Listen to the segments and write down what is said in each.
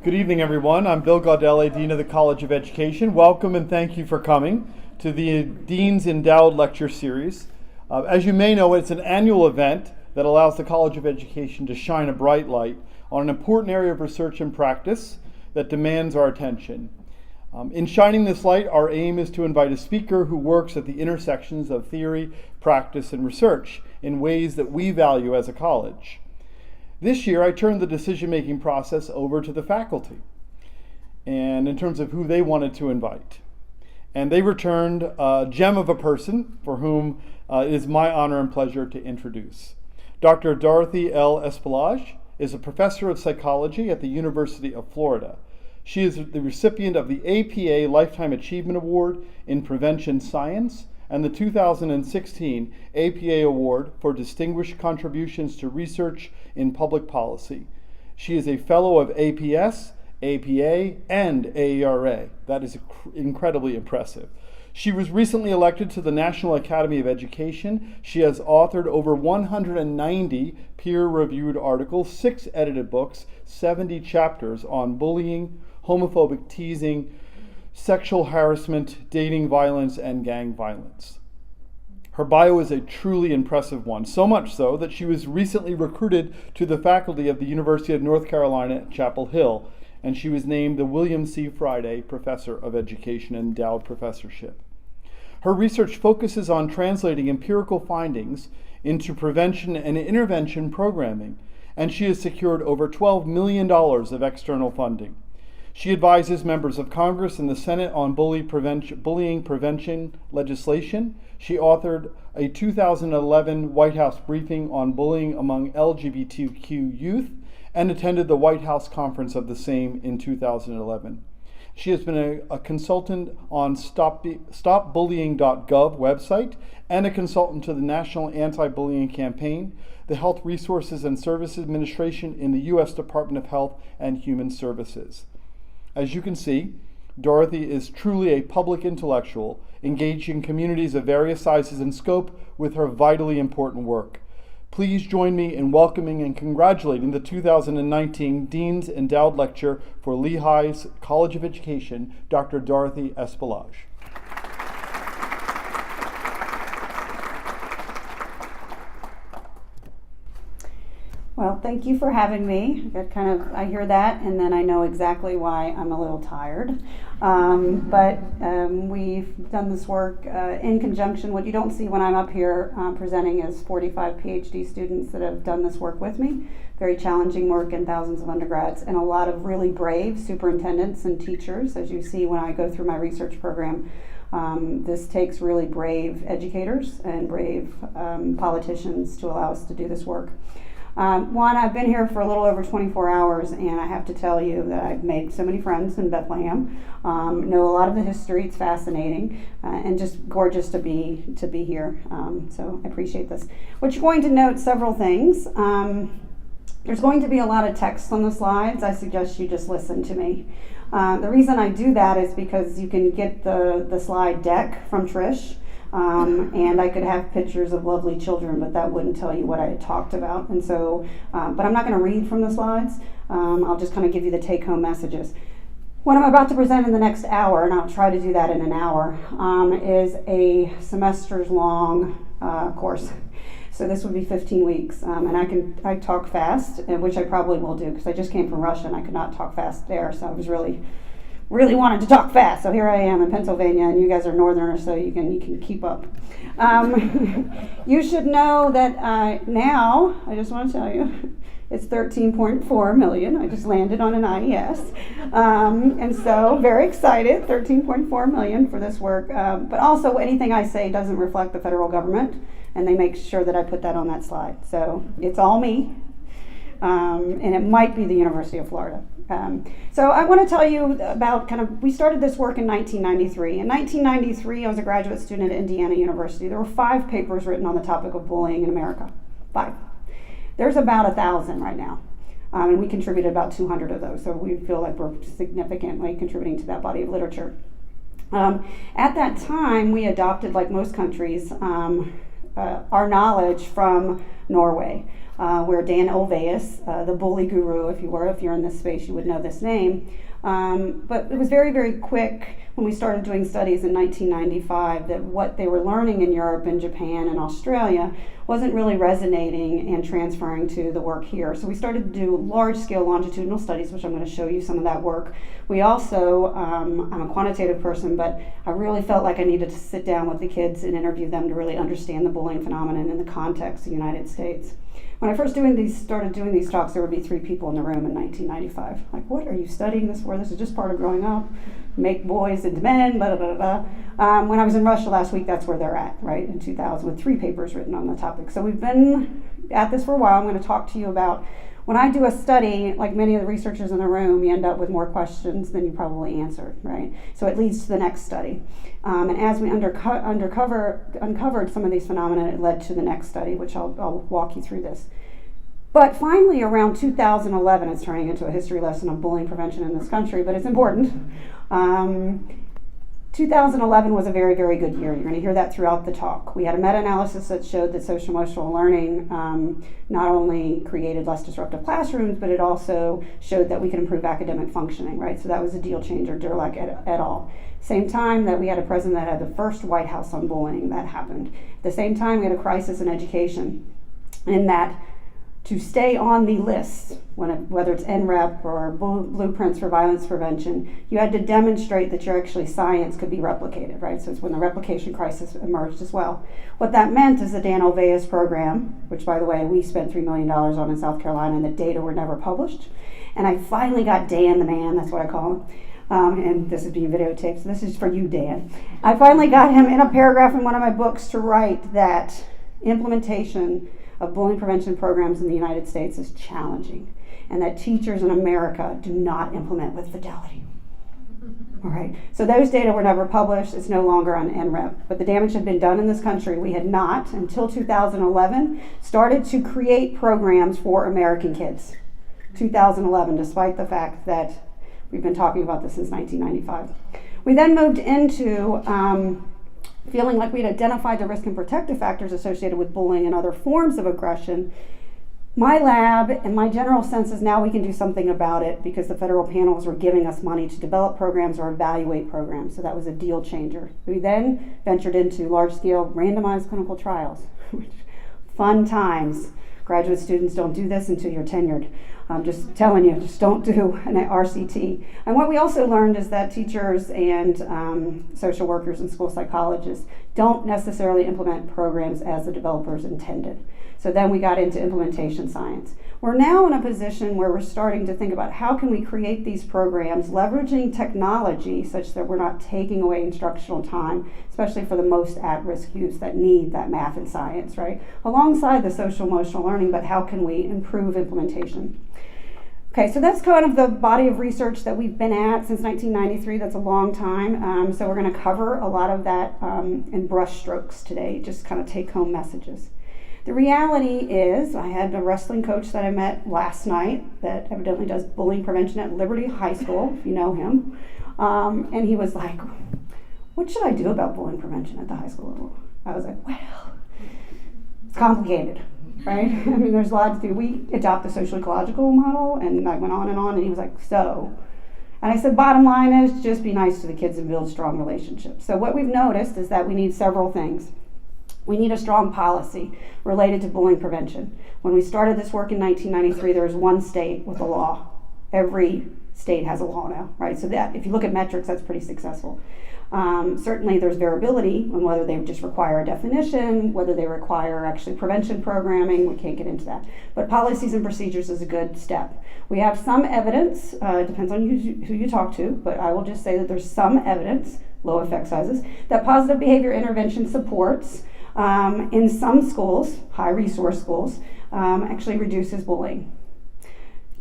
Good evening, everyone. I'm Bill Gaudelli, Dean of the College of Education. Welcome and thank you for coming to the Dean's Endowed Lecture Series. As you may know, it's an annual event that allows the College of Education to shine a bright light on an important area of research and practice that demands our attention. In shining this light, our aim is to invite a speaker who works at the intersections of theory, practice, and research in ways that we value as a college. This year, I turned the decision-making process over to the faculty, and in terms of who they wanted to invite. And they returned a gem of a person for whom it is my honor and pleasure to introduce. Dr. Dorothy L. Espelage is a professor of psychology at the University of Florida. She is the recipient of the APA Lifetime Achievement Award in Prevention Science and the 2016 APA Award for Distinguished Contributions to Research in Public Policy. She is a fellow of APS, APA, and AERA. That is incredibly impressive. She was recently elected to the National Academy of Education. She has authored over 190 peer-reviewed articles, 6 edited books, 70 chapters on bullying, homophobic teasing, sexual harassment, dating violence, and gang violence. Her bio is a truly impressive one, so much so that she was recently recruited to the faculty of the University of North Carolina at Chapel Hill, and she was named the William C. Friday Professor of Education Endowed Professorship. Her research focuses on translating empirical findings into prevention and intervention programming, and she has secured over $12 million of external funding. She advises members of Congress and the Senate on bullying prevention legislation. She authored a 2011 White House briefing on bullying among LGBTQ youth and attended the White House conference of the same in 2011. She has been a consultant on stopbullying.gov website and a consultant to the National Anti-Bullying Campaign, the Health Resources and Services Administration in the U.S. Department of Health and Human Services. As you can see, Dorothy is truly a public intellectual, engaging communities of various sizes and scope with her vitally important work. Please join me in welcoming and congratulating the 2019 Dean's Endowed Lecture for Lehigh College of Education, Dr. Dorothy Espelage. Well, thank you for having me. I hear that, and then I know exactly why I'm a little tired. We've done this work in conjunction. What you don't see when I'm up here presenting is 45 Ph.D. students that have done this work with me. Very challenging work, and thousands of undergrads, and a lot of really brave superintendents and teachers, as you see when I go through my research program. This takes really brave educators and brave politicians to allow us to do this work. I've been here for a little over 24 hours, and I have to tell you that I've made so many friends in Bethlehem, know a lot of the history. It's fascinating, and just gorgeous to be here. So I appreciate this. What you're going to note several things. There's going to be a lot of text on the slides. I suggest you just listen to me. The reason I do that is because you can get the slide deck from Trish. And I could have pictures of lovely children, but that wouldn't tell you what I had talked about. And so, but I'm not going to read from the slides. I'll just kind of give you the take-home messages. What I'm about to present in the next hour, and I'll try to do that in an hour, is a semester's long course. So this would be 15 weeks, and I talk fast, which I probably will do because I just came from Russia and I could not talk fast there. So I was really wanted to talk fast, so here I am in Pennsylvania, and you guys are northerners, so you can keep up. You should know that now, I just want to tell you, it's 13.4 million. I just landed on an IES, and so very excited, 13.4 million for this work, but also anything I say doesn't reflect the federal government, and they make sure that I put that on that slide. So it's all me, and it might be the University of Florida. So I want to tell you about we started this work in 1993. In 1993, I was a graduate student at Indiana University. There were 5 papers written on the topic of bullying in America. 5. There's about 1,000 right now. And we contributed about 200 of those. So we feel like we're significantly contributing to that body of literature. At that time, we adopted, like most countries, our knowledge from Norway. where Dan Olveus, the bully guru, if you're in this space, you would know this name. But it was very, very quick when we started doing studies in 1995 that what they were learning in Europe and Japan and Australia wasn't really resonating and transferring to the work here. So we started to do large-scale longitudinal studies, which I'm going to show you some of that work. We also, I'm a quantitative person, but I really felt like I needed to sit down with the kids and interview them to really understand the bullying phenomenon in the context of the United States. When I first started doing these talks, there would be 3 people in the room in 1995. Like, what are you studying this for? This is just part of growing up. Make boys into men, blah, blah, blah, blah. When I was in Russia last week, that's where they're at, right, in 2000, with 3 papers written on the topic. So we've been at this for a while. I'm going to talk to you about, when I do a study, like many of the researchers in the room, you end up with more questions than you probably answered, right? So it leads to the next study. And as we uncovered some of these phenomena, it led to the next study, which I'll walk you through this. But finally, around 2011, it's turning into a history lesson of bullying prevention in this country, but it's important. 2011 was a very, very good year. You're going to hear that throughout the talk. We had a meta-analysis that showed that social-emotional learning not only created less disruptive classrooms, but it also showed that we could improve academic functioning, right? So that was a deal changer, Dweck et al. Same time that we had a president that had the first White House on bullying, that happened. At the same time, we had a crisis in education, in that to stay on the list, whether it's NREP or blueprints for violence prevention, you had to demonstrate that your actually science could be replicated, right? So it's when the replication crisis emerged as well. What that meant is the Dan Olveus program, which by the way, we spent $3 million on in South Carolina, and the data were never published. And I finally got Dan the man, that's what I call him. And this is being videotaped, so this is for you, Dan. I finally got him in a paragraph in one of my books to write that implementation of bullying prevention programs in the United States is challenging, and that teachers in America do not implement with fidelity. All right, so those data were never published. It's no longer on NREP, but the damage had been done in this country. We had not, until 2011, started to create programs for American kids. 2011, despite the fact that we've been talking about this since 1995. We then moved into feeling like we'd identified the risk and protective factors associated with bullying and other forms of aggression. My lab and my general sense is now we can do something about it because the federal panels were giving us money to develop programs or evaluate programs, so that was a deal changer. We then ventured into large-scale randomized clinical trials. Fun times. Graduate students, don't do this until you're tenured. I'm just telling you, just don't do an RCT. And what we also learned is that teachers and social workers and school psychologists don't necessarily implement programs as the developers intended. So then we got into implementation science. We're now in a position where we're starting to think about how can we create these programs leveraging technology such that we're not taking away instructional time, especially for the most at-risk youth that need that math and science, right? Alongside the social-emotional learning, but how can we improve implementation? Okay, so that's kind of the body of research that we've been at since 1993. That's a long time. So we're going to cover a lot of that in brush strokes today, just kind of take-home messages. The reality is, I had a wrestling coach that I met last night that evidently does bullying prevention at Liberty High School, if you know him. And he was like, what should I do about bullying prevention at the high school level? I was like, well, it's complicated, right? I mean, there's a lot to do. We adopt the social-ecological model, and I went on, and he was like, so? And I said, bottom line is just be nice to the kids and build strong relationships. So what we've noticed is that we need several things. We need a strong policy related to bullying prevention. When we started this work in 1993, there was one state with a law. Every state has a law now, right? So that, if you look at metrics, that's pretty successful. Certainly there's variability on whether they just require a definition, whether they require actually prevention programming. We can't get into that. But policies and procedures is a good step. We have some evidence, it depends on who you talk to, but I will just say that there's some evidence, low effect sizes, that positive behavior intervention supports in some schools, high resource schools, actually reduces bullying,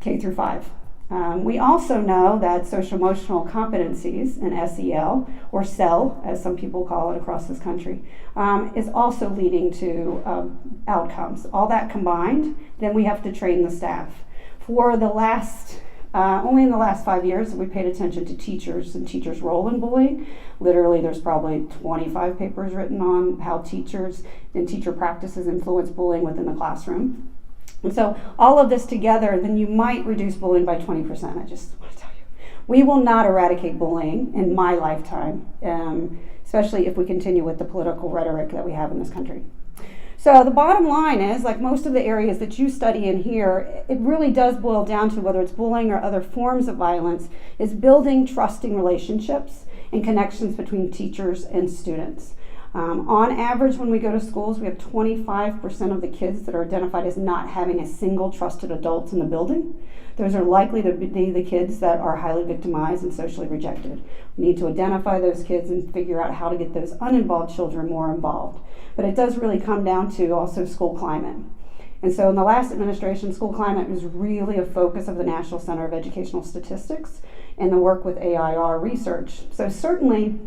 K through 5. We also know that social-emotional competencies in SEL, or SEL, as some people call it across this country, is also leading to outcomes. All that combined, then we have to train the staff. For the last, only in the last 5 years have we paid attention to teachers and teachers' role in bullying. Literally, there's probably 25 papers written on how teachers and teacher practices influence bullying within the classroom. And so all of this together, then you might reduce bullying by 20%. I just want to tell you. We will not eradicate bullying in my lifetime, especially if we continue with the political rhetoric that we have in this country. So the bottom line is, like most of the areas that you study in here, it really does boil down to, whether it's bullying or other forms of violence, is building trusting relationships and connections between teachers and students. On average, when we go to schools, we have 25% of the kids that are identified as not having a single trusted adult in the building. Those are likely to be the kids that are highly victimized and socially rejected. We need to identify those kids and figure out how to get those uninvolved children more involved. But it does really come down to also school climate. And so in the last administration, school climate was really a focus of the National Center of Educational Statistics and the work with AIR research. So certainly,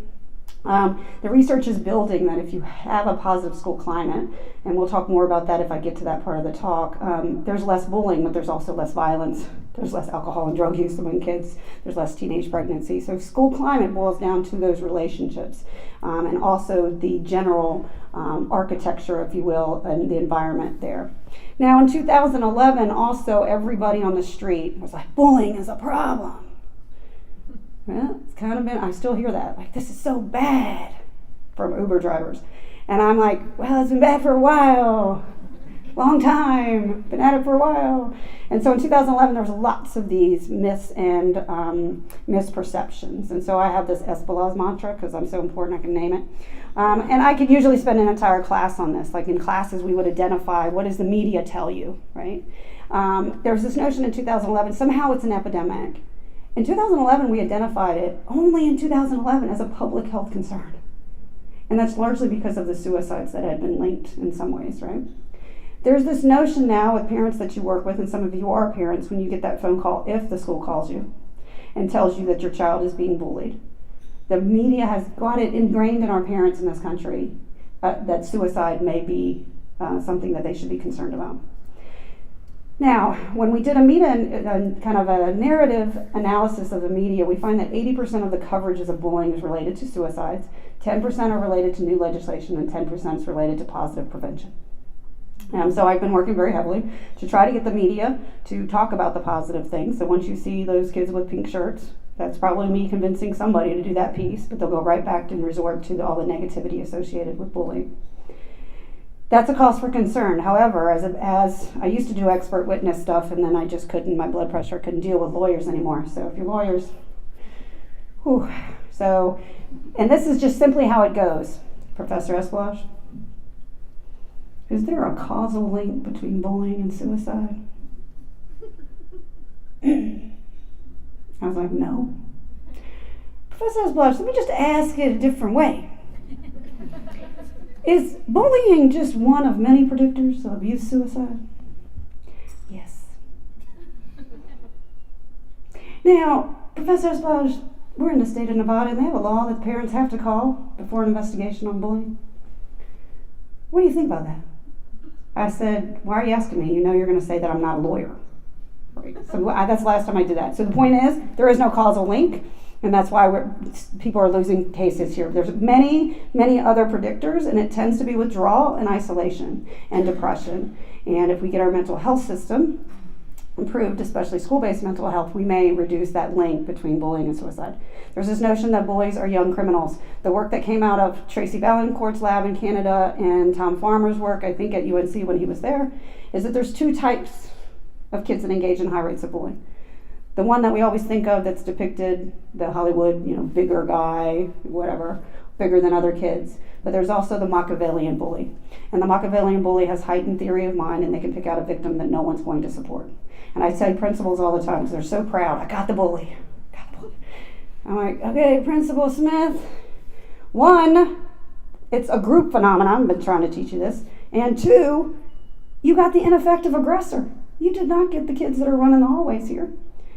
the research is building that if you have a positive school climate, and we'll talk more about that if I get to that part of the talk, there's less bullying, but there's also less violence. There's less alcohol and drug use among kids. There's less teenage pregnancy. So school climate boils down to those relationships, and also the general architecture, if you will, and the environment there. Now in 2011, also everybody on the street was like, bullying is a problem. Well, it's kind of been, I still hear that, like, this is so bad from Uber drivers. And I'm like, well, it's been bad for a while, long time, been at it for a while. And so in 2011, there was lots of these myths and misperceptions. And so I have this Espelage mantra, because I'm so important I can name it. And I could usually spend an entire class on this. Like in classes, we would identify, what does the media tell you, right? There's this notion in 2011, somehow it's an epidemic. In 2011, we identified it only in 2011 as a public health concern. And that's largely because of the suicides that had been linked in some ways, right? There's this notion now with parents that you work with, and some of you are parents, when you get that phone call, if the school calls you and tells you that your child is being bullied. The media has got it ingrained in our parents in this country that suicide may be something that they should be concerned about. Now, when we did a kind of a narrative analysis of the media, we find that 80% of the coverages of bullying is related to suicides, 10% are related to new legislation, and 10% is related to positive prevention. So I've been working very heavily to try to get the media to talk about the positive things. So once you see those kids with pink shirts, that's probably me convincing somebody to do that piece, but they'll go right back and resort to all the negativity associated with bullying. That's a cause for concern. However, as I used to do expert witness stuff, and then I just couldn't, my blood pressure couldn't deal with lawyers anymore. So if you're lawyers, whew. So, and this is just simply how it goes. Professor Espelage, is there a causal link between bullying and suicide? I was like, no. Professor Espelage, let me just ask it a different way. Is bullying just one of many predictors of youth suicide? Yes. Now, Professor Espelage, we're in the state of Nevada, and they have a law that parents have to call before an investigation on bullying. What do you think about that? I said, why are you asking me? You know you're going to say that I'm not a lawyer. Right. So that's the last time I did that. So the point is, there is no causal link. And that's why people are losing cases here. There's many, many other predictors, and it tends to be withdrawal and isolation and depression. And if we get our mental health system improved, especially school-based mental health, we may reduce that link between bullying and suicide. There's this notion that bullies are young criminals. The work that came out of Tracy Valancourt's lab in Canada and Tom Farmer's work, I think at UNC when he was there, is that there's two types of kids that engage in high rates of bullying. The one that we always think of that's depicted, the Hollywood, bigger guy, whatever, bigger than other kids. But there's also the Machiavellian bully. And the Machiavellian bully has heightened theory of mind, and they can pick out a victim that no one's going to support. And I tell principals all the time, because they're so proud, I got the bully. I'm like, okay, Principal Smith, one, it's a group phenomenon, I've been trying to teach you this. And two, you got the ineffective aggressor. You did not get the kids that are running the hallways here.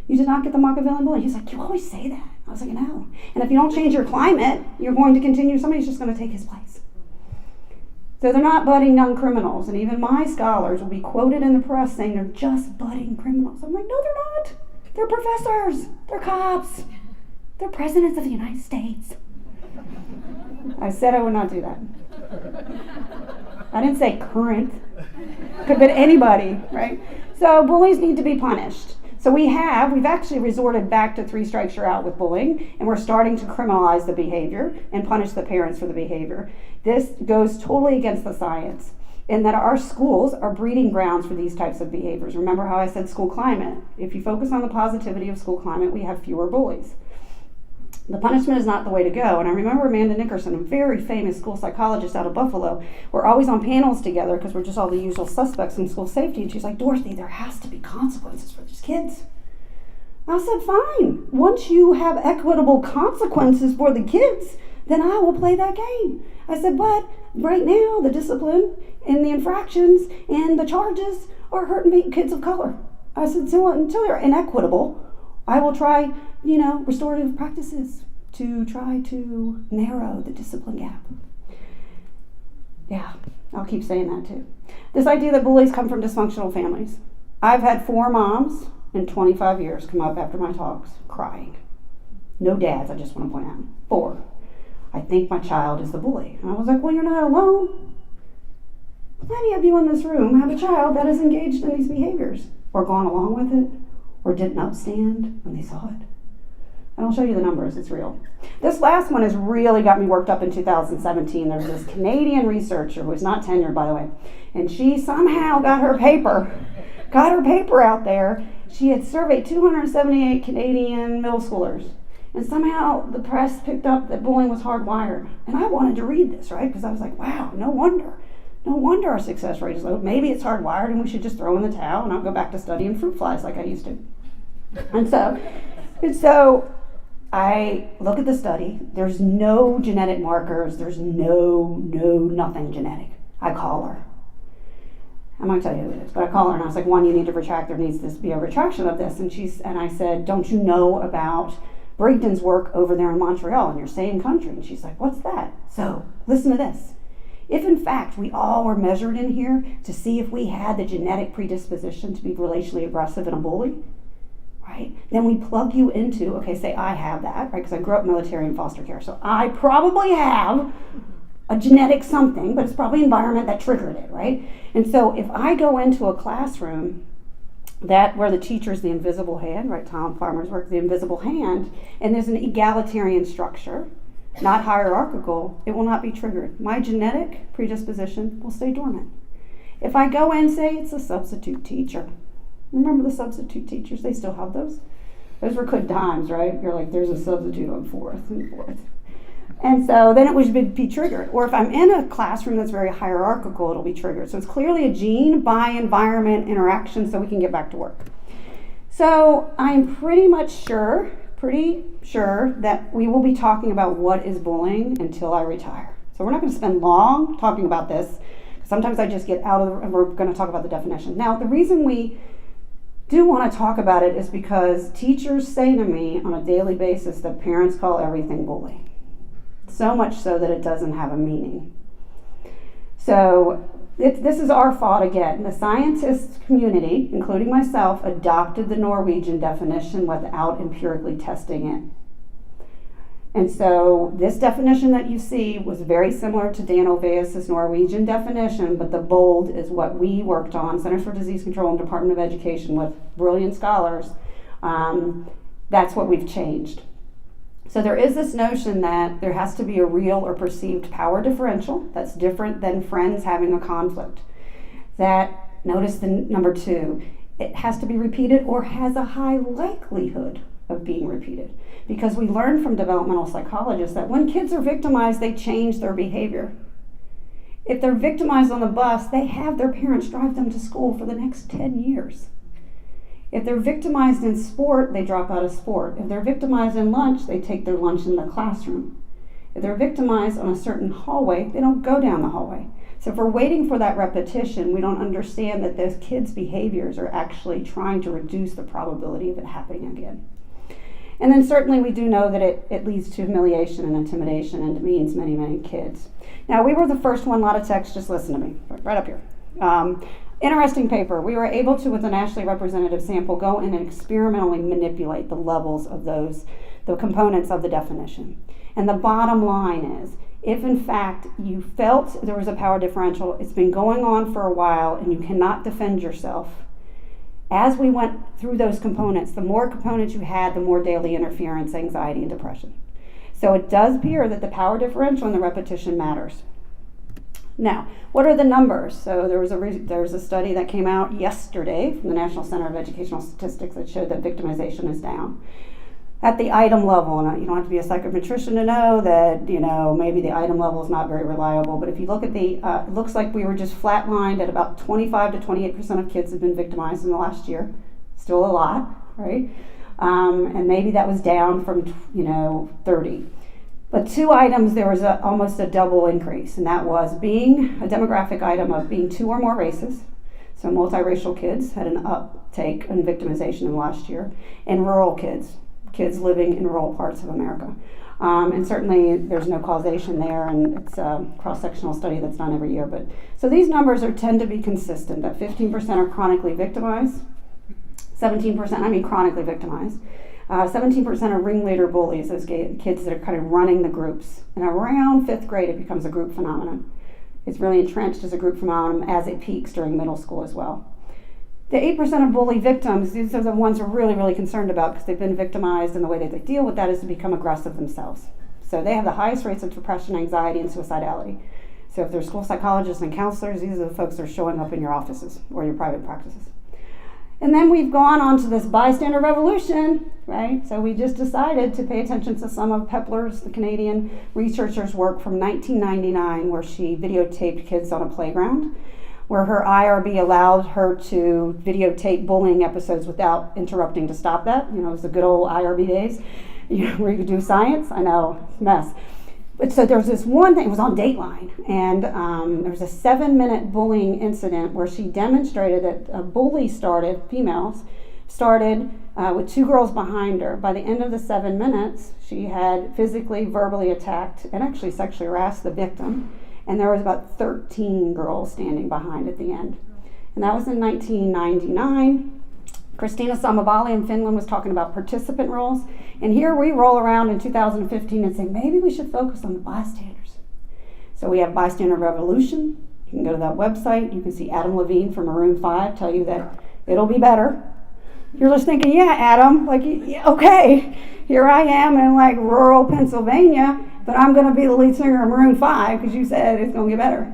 You did not get the Machiavellian bully. He's like, you always say that. I was like, no. And if you don't change your climate, you're going to continue, somebody's just going to take his place. So they're not budding young criminals. And even my scholars will be quoted in the press saying they're just budding criminals. I'm like, no, they're not. They're professors. They're cops. They're presidents of the United States. I said I would not do that. I didn't say current. Could have been anybody, right? So bullies need to be punished. So we've actually resorted back to 3 strikes you're out with bullying, and we're starting to criminalize the behavior and punish the parents for the behavior. This goes totally against the science, in that our schools are breeding grounds for these types of behaviors. Remember how I said school climate? If you focus on the positivity of school climate, we have fewer bullies. The punishment is not the way to go. And I remember Amanda Nickerson, a very famous school psychologist out of Buffalo. We're always on panels together because we're just all the usual suspects in school safety. And she's like, Dorothy, there has to be consequences for these kids. I said, fine. Once you have equitable consequences for the kids, then I will play that game. I said, but right now, the discipline and the infractions and the charges are hurting kids of color. I said, so until they're inequitable, I will try, restorative practices to try to narrow the discipline gap. Yeah, I'll keep saying that too. This idea that bullies come from dysfunctional families. I've had 4 moms in 25 years come up after my talks crying. No dads, I just want to point out. 4. I think my child is the bully. And I was like, well, you're not alone. Plenty of you in this room have a child that is engaged in these behaviors, or gone along with it, or didn't upstand when they saw it. And I'll show you the numbers, it's real. This last one has really got me worked up in 2017. There was this Canadian researcher who was not tenured, by the way, and she somehow got her paper out there. She had surveyed 278 Canadian middle schoolers, and somehow the press picked up that bullying was hardwired. And I wanted to read this, right? Because I was like, wow, no wonder our success rate is low. Maybe it's hardwired and we should just throw in the towel and I'll go back to studying fruit flies like I used to. And so I look at the study. There's no genetic markers. There's nothing genetic. I call her. I'm going to tell you who it is, but I call her and I was like, one, you need to retract. There needs to be a retraction of this. And I said, don't you know about Brigden's work over there in Montreal in your same country? And she's like, what's that? So listen to this. If in fact we all were measured in here to see if we had the genetic predisposition to be relationally aggressive and a bully, right? Then we plug you into, okay, say I have that, right? Because I grew up military and foster care. So I probably have a genetic something, but it's probably environment that triggered it, right? And so if I go into a classroom where the teacher is the invisible hand, right? Tom Farmer's work, the invisible hand, and there's an egalitarian structure, not hierarchical, it will not be triggered. My genetic predisposition will stay dormant. If I go in, say it's a substitute teacher. Remember the substitute teachers? They still have those. Those were good times, right? You're like, there's a substitute on 4th and 4th. And so then it would be triggered. Or if I'm in a classroom that's very hierarchical, it'll be triggered. So it's clearly a gene by environment interaction, so we can get back to work. So I'm pretty sure that we will be talking about what is bullying until I retire. So we're not going to spend long talking about this. Sometimes I just get out of and we're going to talk about the definition. Now, the reason we do want to talk about it is because teachers say to me on a daily basis that parents call everything bullying. So much so that it doesn't have a meaning. So this is our fault again. The scientist community, including myself, adopted the Norwegian definition without empirically testing it. And so this definition that you see was very similar to Dan Oveus' Norwegian definition, but the bold is what we worked on, Centers for Disease Control and Department of Education with brilliant scholars. That's what we've changed. So there is this notion that there has to be a real or perceived power differential that's different than friends having a conflict. That, notice the number 2, it has to be repeated or has a high likelihood of being repeated. Because we learned from developmental psychologists that when kids are victimized, they change their behavior. If they're victimized on the bus, they have their parents drive them to school for the next 10 years. If they're victimized in sport, they drop out of sport. If they're victimized in lunch, they take their lunch in the classroom. If they're victimized on a certain hallway, they don't go down the hallway. So if we're waiting for that repetition, we don't understand that those kids' behaviors are actually trying to reduce the probability of it happening again. And then certainly we do know that it leads to humiliation and intimidation and demeans many, many kids. Now, we were the first one, a lot of text, just listen to me, right up here. Interesting paper. We were able to, with a nationally representative sample, go in and experimentally manipulate the levels of the components of the definition. And the bottom line is, If in fact you felt there was a power differential, it's been going on for a while and you cannot defend yourself, as we went through those components, the more components you had, the more daily interference, anxiety, and depression. So it does appear that the power differential and the repetition matters. Now, what are the numbers? So there's a study that came out yesterday from the National Center of Educational Statistics that showed that victimization is down at the item level. And you don't have to be a psychometrician to know that, maybe the item level is not very reliable. But if you look at it looks like we were just flatlined at about 25 to 28% of kids have been victimized in the last year. Still a lot, right? And maybe that was down from, 30. But 2 items, there was almost a double increase, and that was being a demographic item of being 2 or more races. So multiracial kids had an uptake in victimization in the last year, and rural kids living in rural parts of America. And certainly there's no causation there, and it's a cross-sectional study that's done every year. So these numbers tend to be consistent, that 15% are chronically victimized, 17%, chronically victimized. 17% are ringleader bullies, those kids that are kind of running the groups. And around 5th grade, it becomes a group phenomenon. It's really entrenched as a group phenomenon as it peaks during middle school as well. The 8% of bully victims, these are the ones we're really, really concerned about because they've been victimized, and the way that they deal with that is to become aggressive themselves. So they have the highest rates of depression, anxiety, and suicidality. So if they're school psychologists and counselors, these are the folks that are showing up in your offices or your private practices. And then we've gone on to this bystander revolution, right? So we just decided to pay attention to some of Pepler's, the Canadian researcher's work from 1999, where she videotaped kids on a playground, where her IRB allowed her to videotape bullying episodes without interrupting to stop that. It was the good old IRB days, where you could do science. I know, it's a mess. But so there's this one thing, it was on Dateline, and there was a 7-minute bullying incident where she demonstrated that a bully females started with 2 girls behind her. By the end of the 7 minutes, she had physically, verbally attacked, and actually sexually harassed the victim, and there was about 13 girls standing behind at the end. And that was in 1999. Christina Samavali in Finland was talking about participant roles. And here we roll around in 2015 and say, maybe we should focus on the bystanders. So we have Bystander Revolution. You can go to that website. You can see Adam Levine from Maroon 5 tell you that it'll be better. You're just thinking, yeah, Adam, okay, here I am in rural Pennsylvania, but I'm going to be the lead singer of Maroon 5 because you said it's going to get better.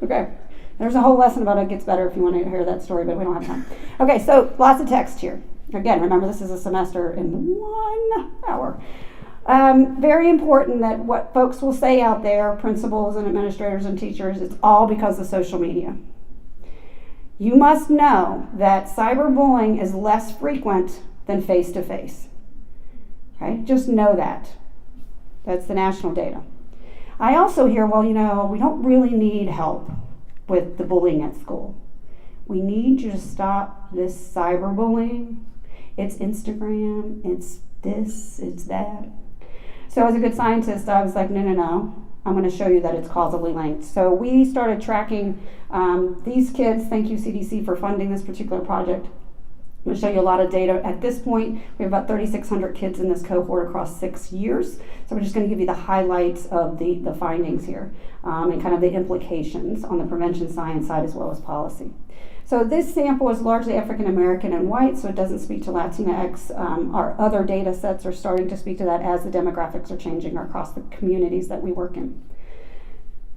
Okay. There's a whole lesson about it gets better if you want to hear that story, but we don't have time. Okay, so lots of text here. Again, remember this is a semester in 1 hour. Very important that what folks will say out there, principals and administrators and teachers, it's all because of social media. You must know that cyberbullying is less frequent than face-to-face. Okay, just know that. That's the national data. I also hear, we don't really need help with the bullying at school. We need you to stop this cyberbullying. It's Instagram, it's this, it's that. So as a good scientist, I was like, no. I'm going to show you that it's causally linked. So we started tracking these kids. Thank you, CDC, for funding this particular project. I'm going to show you a lot of data. At this point, we have about 3,600 kids in this cohort across 6 years. So we're just going to give you the highlights of the findings here and kind of the implications on the prevention science side as well as policy. So this sample is largely African American and white, so it doesn't speak to Latinx. Our other data sets are starting to speak to that as the demographics are changing across the communities that we work in.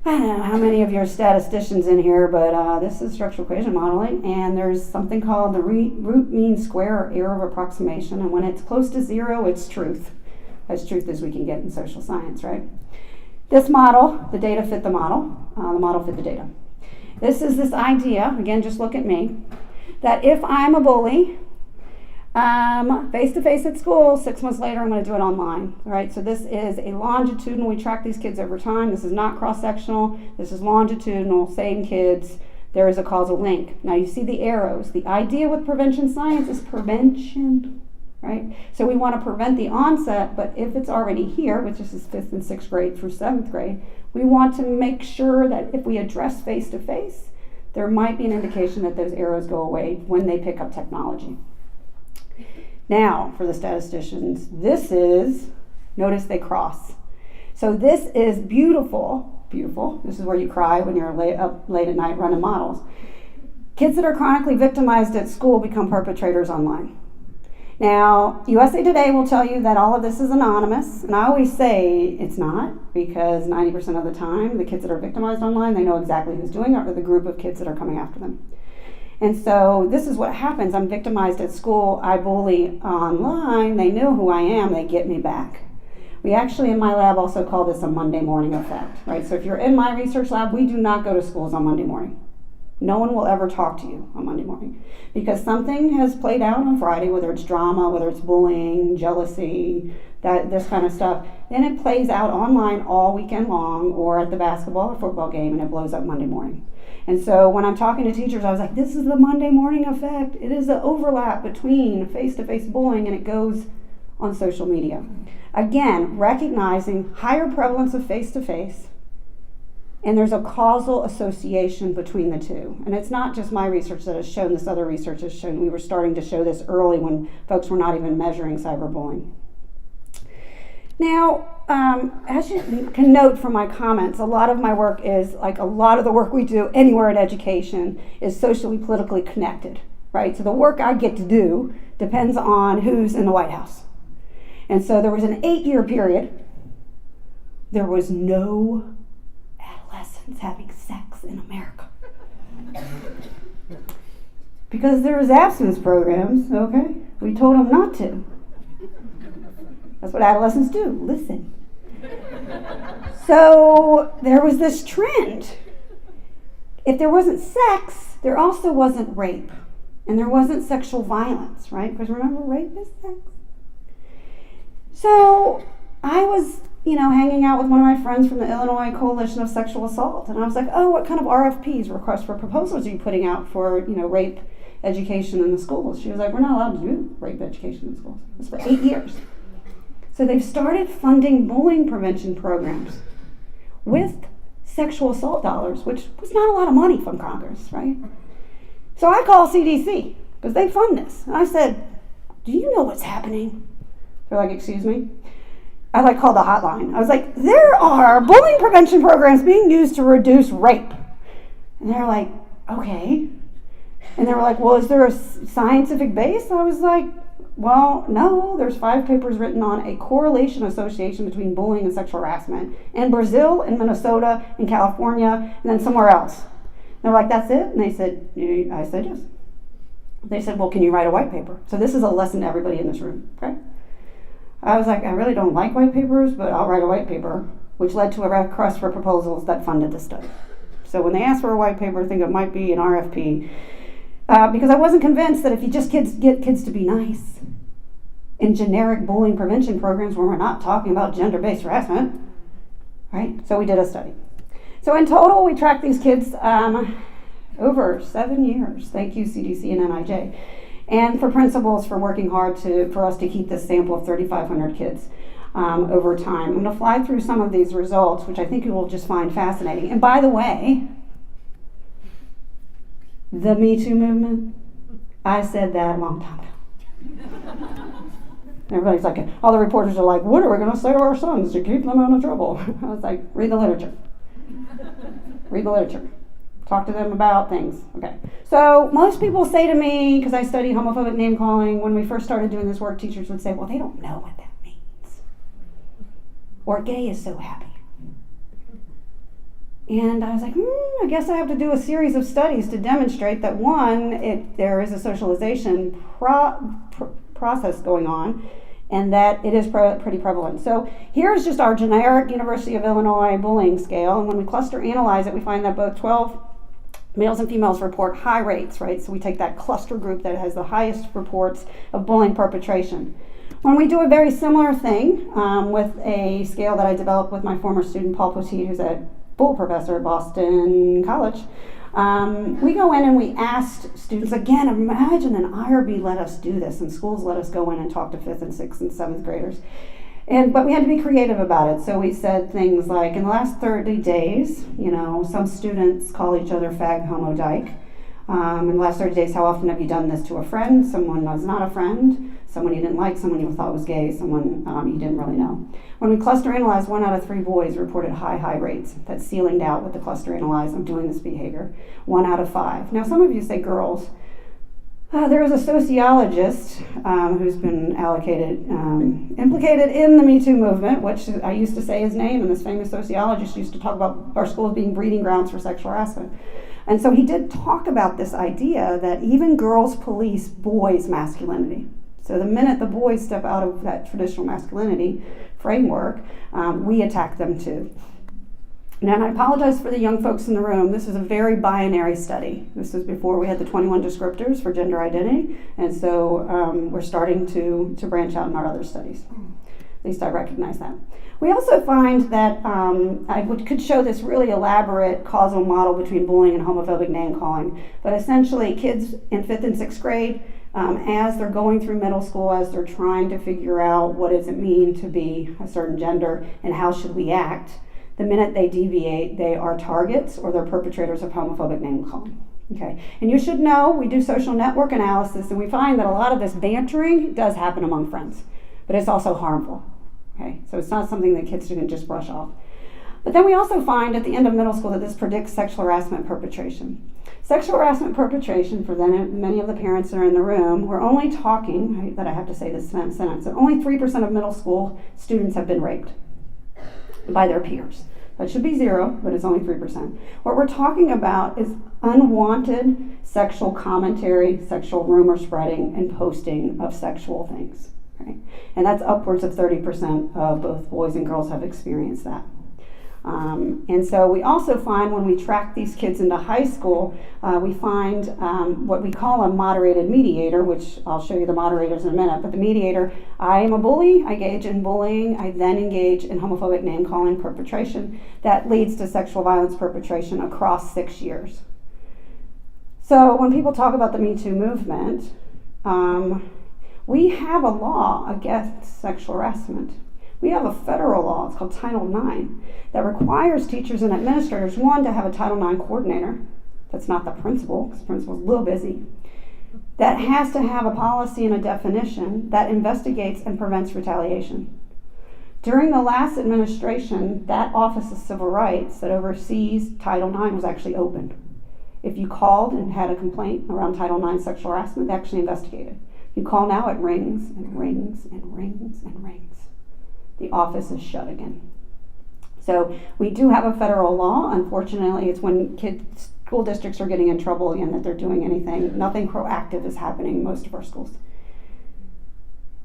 I don't know how many of your statisticians in here, but this is structural equation modeling, and there's something called the root mean square or error of approximation, and when it's close to 0, it's truth. As truth as we can get in social science, right? This model, the data fit the model fit the data. This is this idea, again, just look at me, that if I'm a bully, face-to-face at school, 6 months later I'm going to do it online, right? So this is a longitudinal, we track these kids over time. This is not cross-sectional, this is longitudinal, same kids, there is a causal link. Now you see the arrows. The idea with prevention science is prevention, right? So we want to prevent the onset, but if it's already here, which is 5th and 6th grade through 7th grade, we want to make sure that if we address face-to-face, there might be an indication that those arrows go away when they pick up technology. Now, for the statisticians, this is, notice they cross. So this is beautiful, beautiful. This is where you cry when you're up late at night running models. Kids that are chronically victimized at school become perpetrators online. Now, USA Today will tell you that all of this is anonymous, and I always say it's not, because 90% of the time, the kids that are victimized online, they know exactly who's doing it, or the group of kids that are coming after them. And so this is what happens. I'm victimized at school, I bully online, they know who I am, they get me back. We actually in my lab also call this a Monday morning effect, right? So if you're in my research lab, we do not go to schools on Monday morning. No one will ever talk to you on Monday morning because something has played out on Friday, whether it's drama, whether it's bullying, jealousy, this kind of stuff. Then it plays out online all weekend long or at the basketball or football game, and it blows up Monday morning. And so when I'm talking to teachers, I was like, this is the Monday morning effect. It is the overlap between face-to-face bullying, and it goes on social media. Again, recognizing higher prevalence of face-to-face, and there's a causal association between the two. And it's not just my research that has shown this, other research has shown. We were starting to show this early when folks were not even measuring cyberbullying. Now, as you can note from my comments, a lot of my work is, like a lot of the work we do anywhere in education, is socially, politically connected, right? So the work I get to do depends on who's in the White House. And so there was an 8-year period, there was no adolescents having sex in America. Because there was abstinence programs, okay? We told them not to. That's what adolescents do, listen. So there was this trend. If there wasn't sex, there also wasn't rape. And there wasn't sexual violence, right? Because remember, rape is sex. So I was, hanging out with one of my friends from the Illinois Coalition of Sexual Assault. And I was like, oh, what kind of RFPs, requests for proposals, are you putting out for, rape education in the schools? She was like, we're not allowed to do rape education in schools. It was for 8 years. So they've started funding bullying prevention programs with sexual assault dollars, which was not a lot of money from Congress, right? So I call CDC, because they fund this. And I said, do you know what's happening? They're like, excuse me? I called the hotline. I was like, there are bullying prevention programs being used to reduce rape. And they're like, okay. And they were like, well, is there a scientific base? I was like, well, no. There's 5 papers written on a correlation association between bullying and sexual harassment in Brazil, in Minnesota, in California, and then somewhere else. And they're like, that's it? And they said, I said, yes. They said, well, can you write a white paper? So this is a lesson to everybody in this room, okay? I was like, I really don't like white papers, but I'll write a white paper, which led to a request for proposals that funded the study. So when they asked for a white paper, I think it might be an RFP, because I wasn't convinced that if you just get kids to be nice in generic bullying prevention programs where we're not talking about gender-based harassment, right? So we did a study. So in total, we tracked these kids over 7 years. Thank you, CDC and NIJ. And for principals for working hard for us to keep this sample of 3,500 kids over time. I'm going to fly through some of these results, which I think you will just find fascinating. And by the way, the Me Too movement, I said that a long time ago. Everybody's like, all the reporters are like, what are we going to say to our sons to keep them out of trouble? I was like, read the literature. Read the literature. Talk to them about things. Okay. So most people say to me, because I study homophobic name calling, when we first started doing this work, teachers would say, well, they don't know what that means. Or gay is so happy. And I was like, I guess I have to do a series of studies to demonstrate that, one, there is a socialization process going on, and that it is pretty prevalent. So here's just our generic University of Illinois bullying scale, and when we cluster analyze it, we find that both 12 males and females report high rates, right? So we take that cluster group that has the highest reports of bullying perpetration. When we do a very similar thing with a scale that I developed with my former student, Paul Poteet, who's a full professor at Boston College, we go in and we asked students, again, imagine an IRB let us do this, and schools let us go in and talk to 5th and 6th and 7th graders. But we had to be creative about it. So we said things like, in the last 30 days, some students call each other fag, homo, dyke. In the last 30 days, how often have you done this to a friend, someone that's not a friend, someone you didn't like, someone you thought was gay, someone you didn't really know. When we cluster analyzed, 1 out of 3 boys reported high rates. That's ceilinged out with the cluster analyze of doing this behavior. 1 out of 5. Now, some of you say girls. There was a sociologist who's been implicated in the Me Too movement, which I used to say his name, and this famous sociologist used to talk about our schools being breeding grounds for sexual harassment. And so he did talk about this idea that even girls police boys' masculinity. So the minute the boys step out of that traditional masculinity framework, we attack them too. Now, and I apologize for the young folks in the room. This is a very binary study. This was before we had the 21 descriptors for gender identity, and so we're starting to branch out in our other studies. At least I recognize that. We also find that could show this really elaborate causal model between bullying and homophobic name calling, but essentially kids in 5th and 6th grade, as they're going through middle school, as they're trying to figure out what does it mean to be a certain gender and how should we act, the minute they deviate, they are targets or they're perpetrators of homophobic name calling. Okay, and you should know we do social network analysis, and we find that a lot of this bantering does happen among friends, but it's also harmful. Okay, so it's not something that kids can just brush off. But then we also find at the end of middle school that this predicts sexual harassment perpetration. Sexual harassment perpetration, for many of the parents that are in the room, we're only talking, that I have to say this sentence, that only 3% of middle school students have been raped by their peers. That should be 0, but it's only 3%. What we're talking about is unwanted sexual commentary, sexual rumor spreading, and posting of sexual things. Right? And that's upwards of 30% of both boys and girls have experienced that. And so we also find when we track these kids into high school, we find what we call a moderated mediator, which I'll show you the moderators in a minute, but the mediator, I am a bully, I engage in bullying, I then engage in homophobic name calling perpetration. That leads to sexual violence perpetration across 6 years. So when people talk about the Me Too movement, we have a law against sexual harassment. We have a federal law, it's called Title IX, that requires teachers and administrators, 1, to have a Title IX coordinator. That's not the principal, because the principal's a little busy. That has to have a policy and a definition that investigates and prevents retaliation. During the last administration, that Office of Civil Rights that oversees Title IX was actually open. If you called and had a complaint around Title IX sexual harassment, they actually investigated. You call now, it rings and rings and rings and rings. The office is shut again. So we do have a federal law. Unfortunately, it's when school districts are getting in trouble again that they're doing anything. Nothing proactive is happening in most of our schools.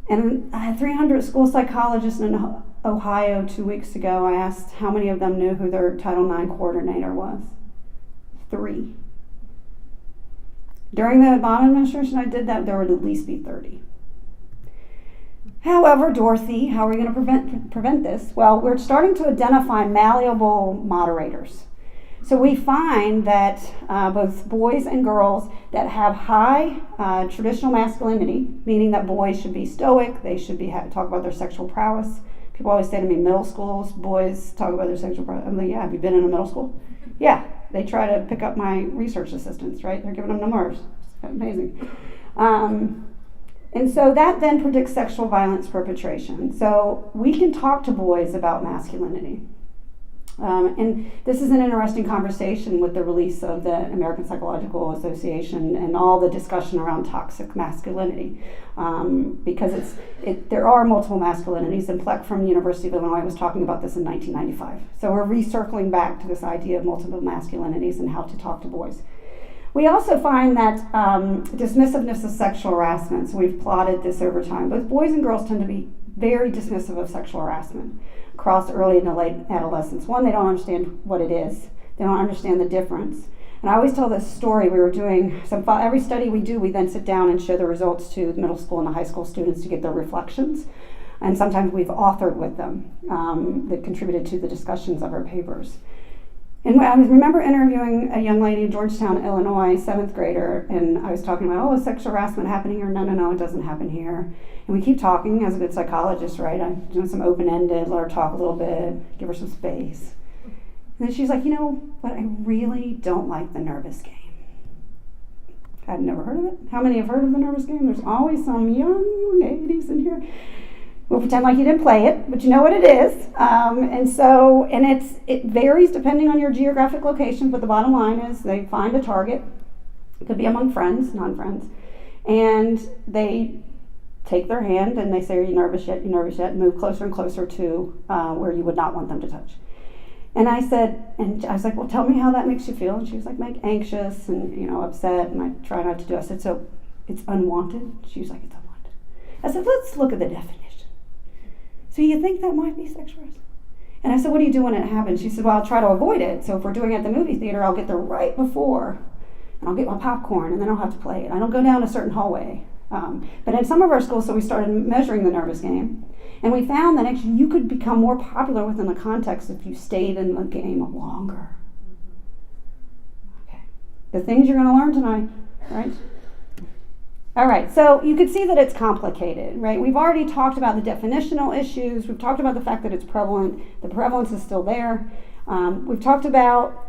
And I had 300 school psychologists in Ohio 2 weeks ago. I asked how many of them knew who their Title IX coordinator was. 3. During the Obama administration, I did that. There would at least be 30. However, Dorothy, how are we going to prevent this? Well, we're starting to identify malleable moderators. So we find that both boys and girls that have high traditional masculinity, meaning that boys should be stoic, they should be talk about their sexual prowess. People always say to me, middle schools, boys talk about their sexual prowess. I'm like, yeah, have you been in a middle school? Yeah, they try to pick up my research assistants, right? They're giving them numbers. It's amazing. And so that then predicts sexual violence perpetration. So we can talk to boys about masculinity. And this is an interesting conversation with the release of the American Psychological Association and all the discussion around toxic masculinity. Because there are multiple masculinities, and Pleck from the University of Illinois was talking about this in 1995. So we're recircling back to this idea of multiple masculinities and how to talk to boys. We also find that dismissiveness of sexual harassment, so we've plotted this over time. Both boys and girls tend to be very dismissive of sexual harassment across early and late adolescence. 1, they don't understand what it is. They don't understand the difference. And I always tell this story. We were doing every study we do, we then sit down and show the results to the middle school and the high school students to get their reflections. And sometimes we've authored with them that contributed to the discussions of our papers. And I remember interviewing a young lady in Georgetown, Illinois, 7th grader, and I was talking about, is sexual harassment happening here? No, it doesn't happen here. And we keep talking as a good psychologist, right? I'm doing some open-ended, let her talk a little bit, give her some space. And then she's like, but I really don't like the nervous game. I'd never heard of it. How many have heard of the nervous game? There's always some young ladies in here. We'll pretend like you didn't play it, but you know what it is. It varies depending on your geographic location, but the bottom line is they find a target. It could be among friends, non-friends, and they take their hand and they say, are you nervous yet? You nervous yet? Move closer and closer to where you would not want them to touch. And I was like, well, tell me how that makes you feel. And she was like, anxious and, upset, and I try not to do it. I said, so it's unwanted? She was like, it's unwanted. I said, let's look at the definition. So you think that might be sexual harassment? And I said, what do you do when it happens? She said, well, I'll try to avoid it. So if we're doing it at the movie theater, I'll get there right before, and I'll get my popcorn, and then I'll have to play it. I don't go down a certain hallway. But in some of our schools, so we started measuring the nervous game, and we found that actually you could become more popular within the context if you stayed in the game longer. Okay. The things you're going to learn tonight, right? All right, so you can see that it's complicated, right? We've already talked about the definitional issues. We've talked about the fact that it's prevalent. The prevalence is still there. We've talked about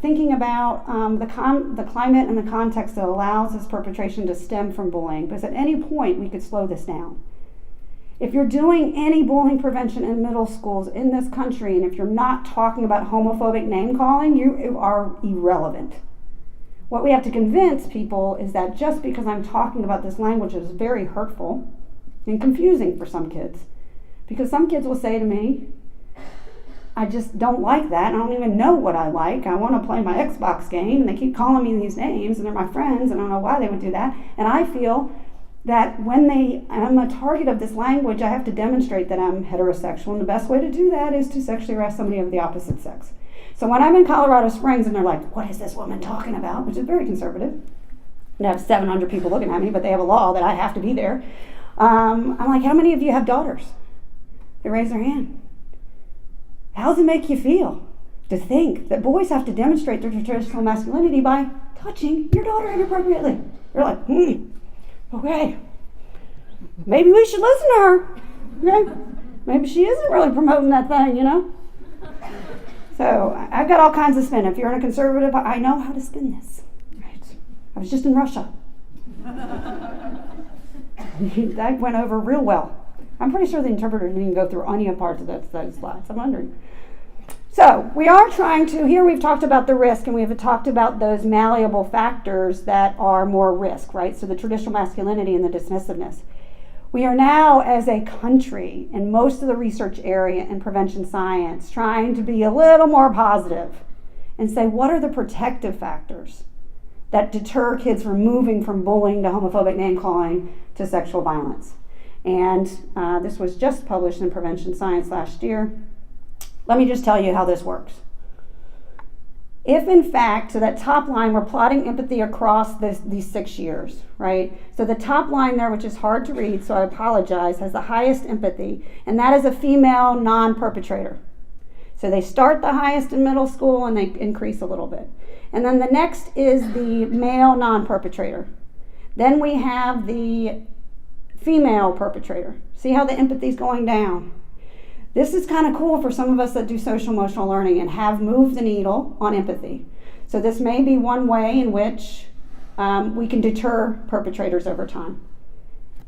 thinking about the climate and the context that allows this perpetration to stem from bullying, because at any point we could slow this down. If you're doing any bullying prevention in middle schools in this country, and if you're not talking about homophobic name calling, you are irrelevant. What we have to convince people is that just because I'm talking about this language is very hurtful and confusing for some kids, because some kids will say to me, I just don't like that. I don't even know what I like. I want to play my Xbox game, and they keep calling me these names, and they're my friends, and I don't know why they would do that. And I feel that when I'm a target of this language, I have to demonstrate that I'm heterosexual, and the best way to do that is to sexually harass somebody of the opposite sex. So when I'm in Colorado Springs and they're like, what is this woman talking about? Which is very conservative. And I have 700 people looking at me, but they have a law that I have to be there. I'm like, how many of you have daughters? They raise their hand. How does it make you feel to think that boys have to demonstrate their traditional masculinity by touching your daughter inappropriately? You're like, okay. Maybe we should listen to her. Okay? Maybe she isn't really promoting that thing, So I've got all kinds of spin. If you're in a conservative, I know how to spin this. Right? I was just in Russia. That went over real well. I'm pretty sure the interpreter didn't even go through any parts of those slides. I'm wondering. So we are trying to, here we've talked about the risk, and we've talked about those malleable factors that are more risk, right? So the traditional masculinity and the dismissiveness. We are now, as a country, in most of the research area in prevention science, trying to be a little more positive and say, what are the protective factors that deter kids from moving from bullying to homophobic name calling to sexual violence? And this was just published in Prevention Science last year. Let me just tell you how this works. If in fact, so that top line, we're plotting empathy across these 6 years, right? So the top line there, which is hard to read, so I apologize, has the highest empathy, and that is a female non-perpetrator. So they start the highest in middle school and they increase a little bit. And then the next is the male non-perpetrator. Then we have the female perpetrator. See how the empathy is going down? This is kind of cool for some of us that do social-emotional learning and have moved the needle on empathy. So this may be one way in which we can deter perpetrators over time.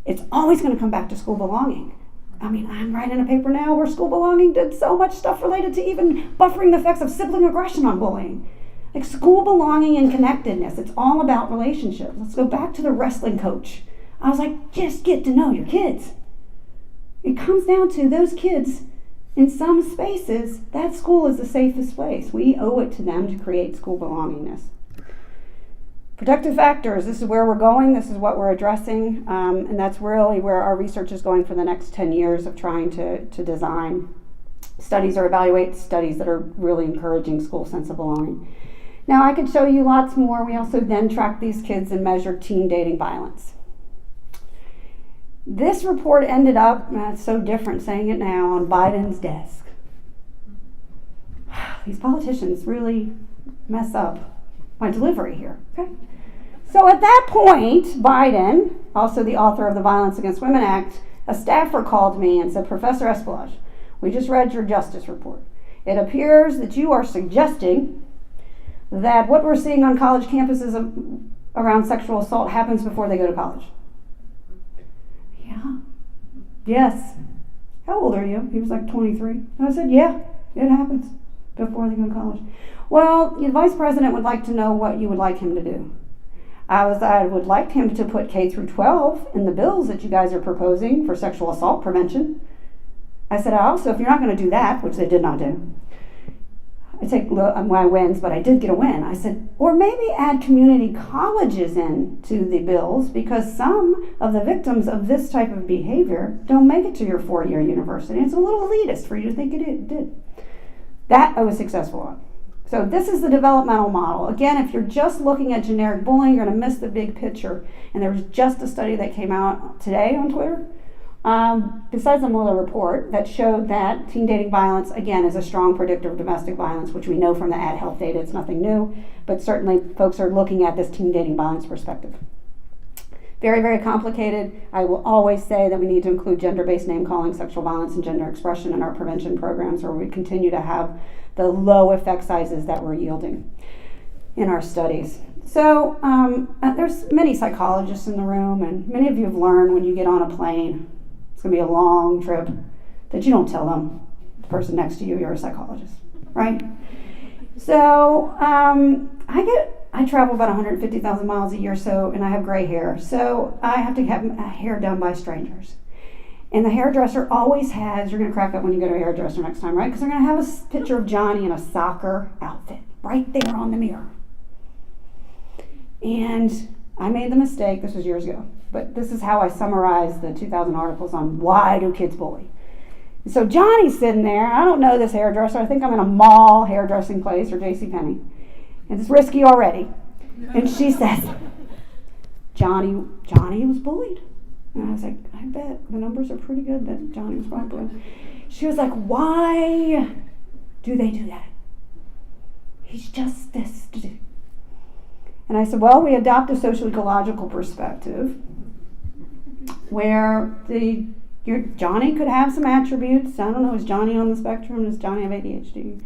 It's always going to come back to school belonging. I mean, I'm writing a paper now where school belonging did so much stuff related to even buffering the effects of sibling aggression on bullying. Like school belonging and connectedness, it's all about relationships. Let's go back to the wrestling coach. I was like, just get to know your kids. It comes down to those kids. In some spaces, that school is the safest place. We owe it to them to create school belongingness. Protective factors, this is where we're going, this is what we're addressing, and that's really where our research is going for the next 10 years of trying to design studies or evaluate studies that are really encouraging school sense of belonging. Now I could show you lots more. We also then track these kids and measure teen dating violence. This report ended up, it's so different saying it now, on Biden's desk. These politicians really mess up my delivery here. Okay. So at that point, Biden, also the author of the Violence Against Women Act, a staffer called me and said, Professor Espelage, we just read your justice report. It appears that you are suggesting that what we're seeing on college campuses around sexual assault happens before they go to college. Yeah. Yes. How old are you? He was like 23. And I said, yeah, it happens before they go to college. Well, the vice president would like to know what you would like him to do. I would like him to put K through 12 in the bills that you guys are proposing for sexual assault prevention. I said, also, if you're not going to do that, which they did not do, I take my wins, but I did get a win. I said, or maybe add community colleges in to the bills, because some of the victims of this type of behavior don't make it to your 4-year university. It's a little elitist for you to think it did. That I was successful on. So this is the developmental model. Again, if you're just looking at generic bullying, you're going to miss the big picture. And there was just a study that came out today on Twitter, besides the Mueller report, that showed that teen dating violence, again, is a strong predictor of domestic violence, which we know from the ad health data. It's nothing new, but certainly folks are looking at this teen dating violence perspective. Very, very complicated. I will always say that we need to include gender-based name-calling, sexual violence, and gender expression in our prevention programs, where we continue to have the low effect sizes that we're yielding in our studies. So there's many psychologists in the room, and many of you have learned when you get on a plane, it's going to be a long trip, that you don't tell them, the person next to you, you're a psychologist, right? So I travel about 150,000 miles a year, and I have gray hair, so I have to have hair done by strangers. And the hairdresser always has, you're going to crack up when you go to a hairdresser next time, right? Because they're going to have a picture of Johnny in a soccer outfit right there on the mirror. And I made the mistake, this was years ago, but this is how I summarize the 2,000 articles on why do kids bully. So Johnny's sitting there, I don't know this hairdresser, I think I'm in a mall hairdressing place or JCPenney. And it's risky already. And she says, Johnny was bullied. And I was like, I bet the numbers are pretty good that Johnny was probably bullied. She was like, why do they do that? He's just this. And I said, well, we adopt a social-ecological perspective where Johnny could have some attributes. I don't know, is Johnny on the spectrum? Does Johnny have ADHD?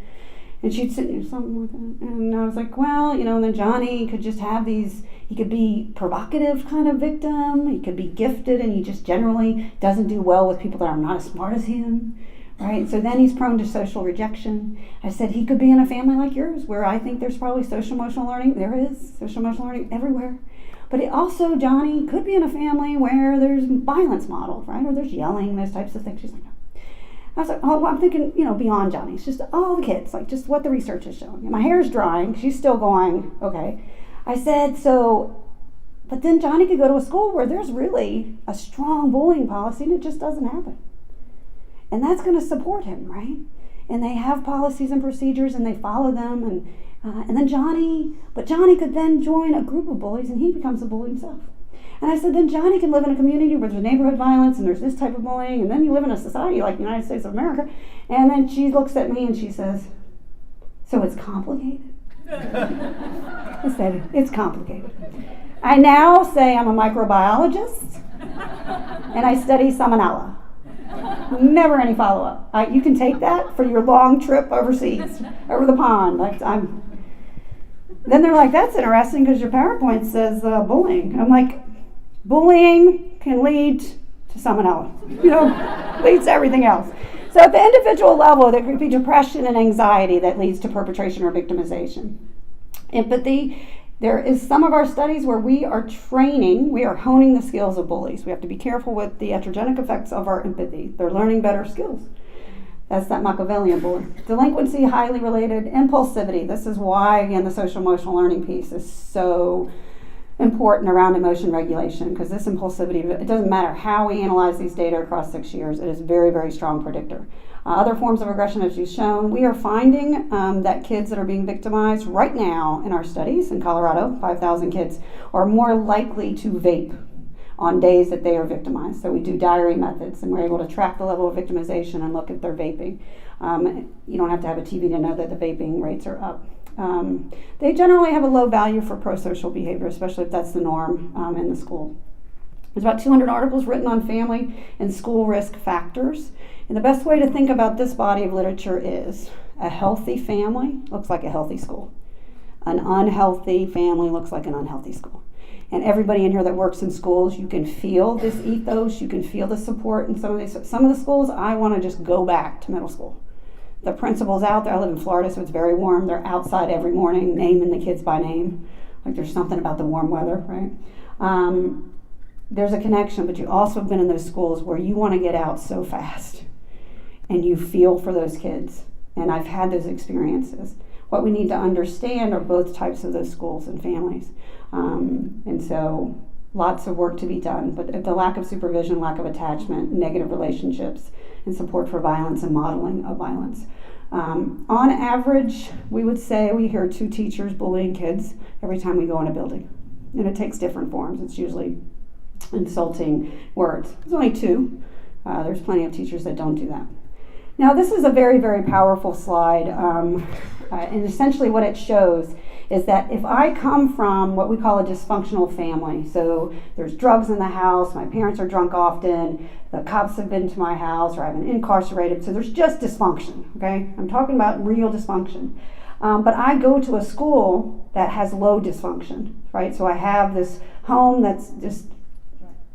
And she'd sit there, something like that. And I was like, well, and then Johnny could just have these, he could be provocative kind of victim. He could be gifted and he just generally doesn't do well with people that are not as smart as him, right? So then he's prone to social rejection. I said he could be in a family like yours where I think there's probably social-emotional learning. There is social-emotional learning everywhere. But Johnny could be in a family where there's violence modeled, right? Or there's yelling, those types of things. She's like, no. I was like, oh, well, I'm thinking, beyond Johnny. It's just all the kids, like just what the research is showing. And my hair's drying. She's still going, okay. I said, but then Johnny could go to a school where there's really a strong bullying policy and it just doesn't happen. And that's going to support him, right? And they have policies and procedures and they follow them. And then Johnny could then join a group of bullies and he becomes a bully himself. And I said, then Johnny can live in a community where there's neighborhood violence and there's this type of bullying, and then you live in a society like the United States of America. And then she looks at me and she says, so it's complicated? I said, it's complicated. I now say I'm a microbiologist and I study salmonella. Never any follow-up. You can take that for your long trip overseas, over the pond. Then they're like, that's interesting because your PowerPoint says bullying. I'm like, bullying can lead to salmonella, leads to everything else. So at the individual level, there could be depression and anxiety that leads to perpetration or victimization. Empathy, there is some of our studies where we are honing the skills of bullies. We have to be careful with the iatrogenic effects of our empathy. They're learning better skills. That's that Machiavellian bully. Delinquency, highly related. Impulsivity, this is why, again, the social-emotional learning piece is so important around emotion regulation, because this impulsivity, it doesn't matter how we analyze these data across 6 years, it is a very, very strong predictor. Other forms of aggression, as you've shown, we are finding that kids that are being victimized right now in our studies in Colorado, 5,000 kids, are more likely to vape on days that they are victimized. So we do diary methods and we're able to track the level of victimization and look at their vaping. You don't have to have a TV to know that the vaping rates are up. They generally have a low value for pro-social behavior, especially if that's the norm in the school. There's about 200 articles written on family and school risk factors. And the best way to think about this body of literature is a healthy family looks like a healthy school. An unhealthy family looks like an unhealthy school. And everybody in here that works in schools, you can feel this ethos, you can feel the support in some of the schools. I want to just go back to middle school. The principal's out there. I live in Florida, so it's very warm. They're outside every morning, naming the kids by name. Like there's something about the warm weather, right? There's a connection, but you also have been in those schools where you want to get out so fast and you feel for those kids. And I've had those experiences. What we need to understand are both types of those schools and families. And so lots of work to be done, but the lack of supervision, lack of attachment, negative relationships, and support for violence and modeling of violence. On average, we would say we hear 2 teachers bullying kids every time we go in a building. And it takes different forms. It's usually insulting words. There's only 2. There's plenty of teachers that don't do that. Now, this is a very, very powerful slide, and essentially what it shows is that if I come from what we call a dysfunctional family, so there's drugs in the house, my parents are drunk often, the cops have been to my house, or I've been incarcerated, so there's just dysfunction, okay? I'm talking about real dysfunction. But I go to a school that has low dysfunction, right? So I have this home that's just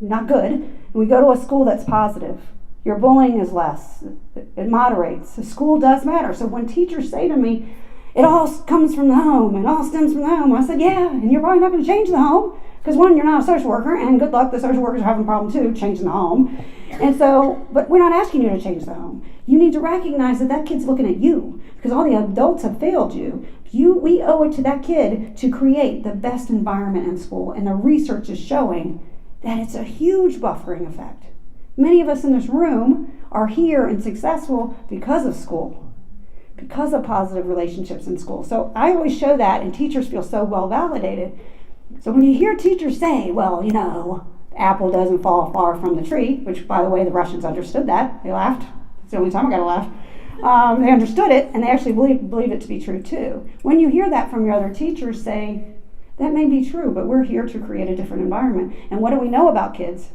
not good, and we go to a school that's positive. Your bullying is less. It moderates. The school does matter. So when teachers say to me, it all comes from the home, it all stems from the home, I said, yeah, and you're probably not going to change the home, because one, you're not a social worker, and good luck, the social workers are having a problem too, changing the home. And so, but we're not asking you to change the home. You need to recognize that that kid's looking at you, because all the adults have failed you. We owe it to that kid to create the best environment in school, and the research is showing that it's a huge buffering effect. Many of us in this room are here and successful because of school, because of positive relationships in school. So I always show that, and teachers feel so well validated. So when you hear teachers say, well, you know, the apple doesn't fall far from the tree, which, by the way, the Russians understood that. They laughed. It's the only time I got to laugh. They understood it, and they actually believe it to be true, too. When you hear that from your other teachers, say, that may be true, but we're here to create a different environment. And what do we know about kids?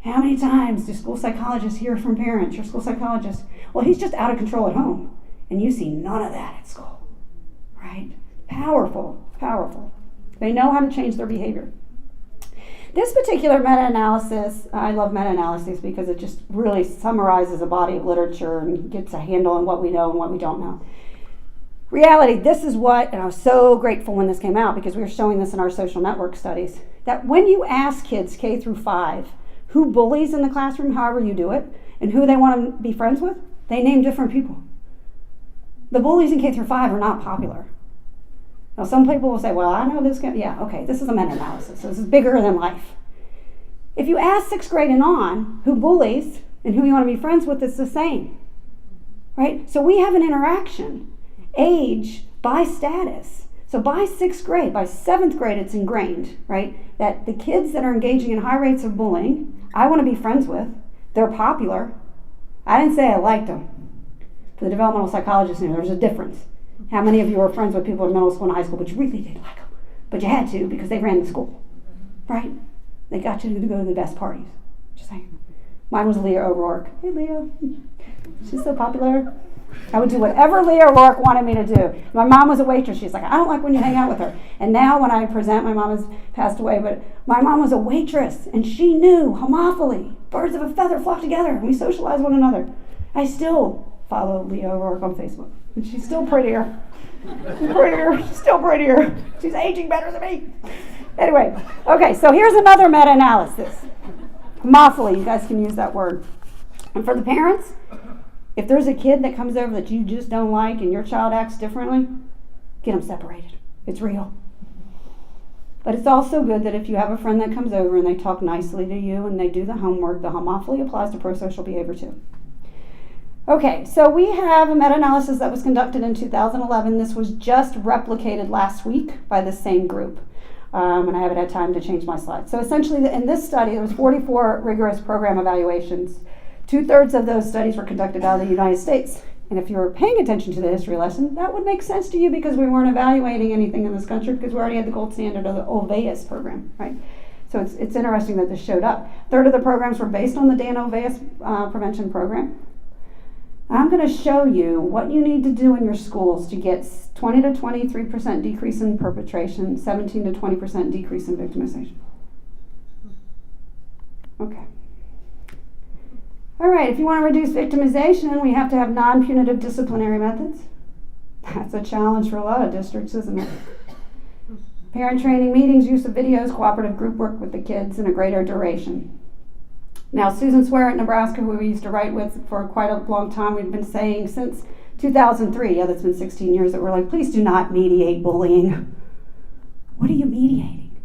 How many times do school psychologists hear from parents, your school psychologist, well, he's just out of control at home. And you see none of that at school, right? Powerful, powerful. They know how to change their behavior. This particular meta-analysis, I love meta-analysis because it just really summarizes a body of literature and gets a handle on what we know and what we don't know. Reality, this is what, and I was so grateful when this came out because we were showing this in our social network studies, that when you ask kids K through 5, who bullies in the classroom, however you do it, and who they want to be friends with, they name different people. The bullies in K through 5 are not popular. Now some people will say, well, I know this guy. Yeah, okay, this is a meta-analysis, so this is bigger than life. If you ask 6th grade and on who bullies and who you want to be friends with, it's the same, right? So we have an interaction, age by status. So by 6th grade, by 7th grade, it's ingrained, right? That the kids that are engaging in high rates of bullying, I want to be friends with. They're popular. I didn't say I liked them. For the developmental psychologists, there's a difference. How many of you are friends with people in middle school and high school, but you really didn't like them? But you had to because they ran the school, right? They got you to go to the best parties. Just saying. Mine was Leah O'Rourke. Hey, Leah. She's so popular. I would do whatever Leah O'Rourke wanted me to do. My mom was a waitress. She's like, I don't like when you hang out with her. And now when I present, my mom has passed away, but my mom was a waitress, and she knew homophily. Birds of a feather flock together, and we socialize one another. I still follow Leah O'Rourke on Facebook, and she's still prettier. She's still prettier. She's aging better than me. Anyway, okay, so here's another meta-analysis. Homophily, you guys can use that word. And for the parents, if there's a kid that comes over that you just don't like and your child acts differently, get them separated. It's real. But it's also good that if you have a friend that comes over and they talk nicely to you and they do the homework, the homophily applies to prosocial behavior too. Okay, so we have a meta-analysis that was conducted in 2011. This was just replicated last week by the same group. And I haven't had time to change my slides. So essentially, in this study, there was 44 rigorous program evaluations. 2/3 of those studies were conducted out of the United States. And if you were paying attention to the history lesson, that would make sense to you because we weren't evaluating anything in this country because we already had the gold standard of the Oveus program, right? So it's interesting that this showed up. 1/3 of the programs were based on the Dan Oveus prevention program. I'm going to show you what you need to do in your schools to get 20 to 23% decrease in perpetration, 17 to 20% decrease in victimization. Okay. All right, if you want to reduce victimization, we have to have non-punitive disciplinary methods. That's a challenge for a lot of districts, isn't it? Parent training meetings, use of videos, cooperative group work with the kids, and a greater duration. Now, Susan Swear at Nebraska, who we used to write with for quite a long time, we've been saying since 2003, yeah, that's been 16 years, that we're like, please do not mediate bullying. What are you mediating?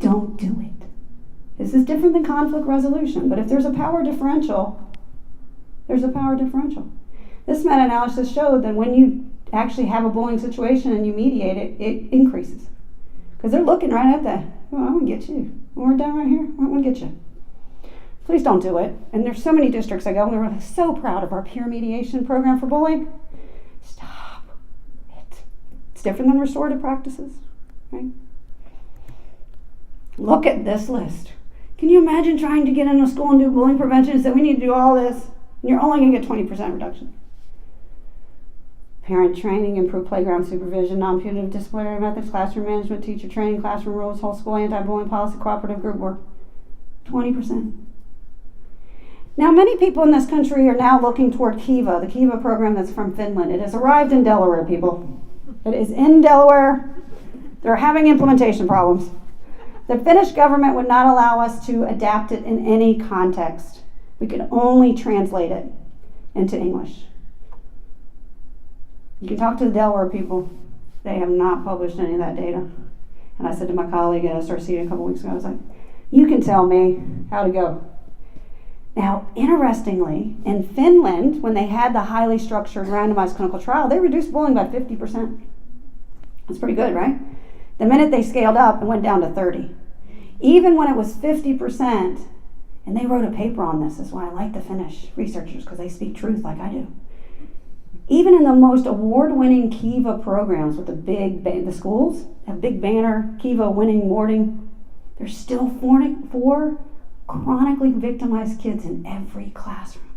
Don't do it. This is different than conflict resolution, but if there's a power differential, there's a power differential. This meta-analysis showed that when you actually have a bullying situation and you mediate it, it increases. Because they're looking right at that. Oh, I'm going to get you. When we're done right here, I'm going to get you. Please don't do it. And there's so many districts I go, and we're so proud of our peer mediation program for bullying. Stop it. It's different than restorative practices, right? Look at this list. Can you imagine trying to get into a school and do bullying prevention and say we need to do all this, and you're only going to get 20% reduction? Parent training, improved playground supervision, non-punitive disciplinary methods, classroom management, teacher training, classroom rules, whole school anti-bullying policy, cooperative group work. 20%. Now, many people in this country are now looking toward Kiva, the Kiva program that's from Finland. It has arrived in Delaware, people. It is in Delaware. They're having implementation problems. The Finnish government would not allow us to adapt it in any context. We could only translate it into English. You can talk to the Delaware people. They have not published any of that data. And I said to my colleague at SRC a couple weeks ago, I was like, you can tell me how to go. Now, interestingly, in Finland, when they had the highly structured randomized clinical trial, they reduced bullying by 50%. That's pretty good, right? The minute they scaled up, it went down to 30. Even when it was 50%, and they wrote a paper on this, is why I like the Finnish researchers, because they speak truth like I do. Even in the most award-winning Kiva programs with the schools have big banner, Kiva winning, awarding, there's still four chronically victimized kids in every classroom.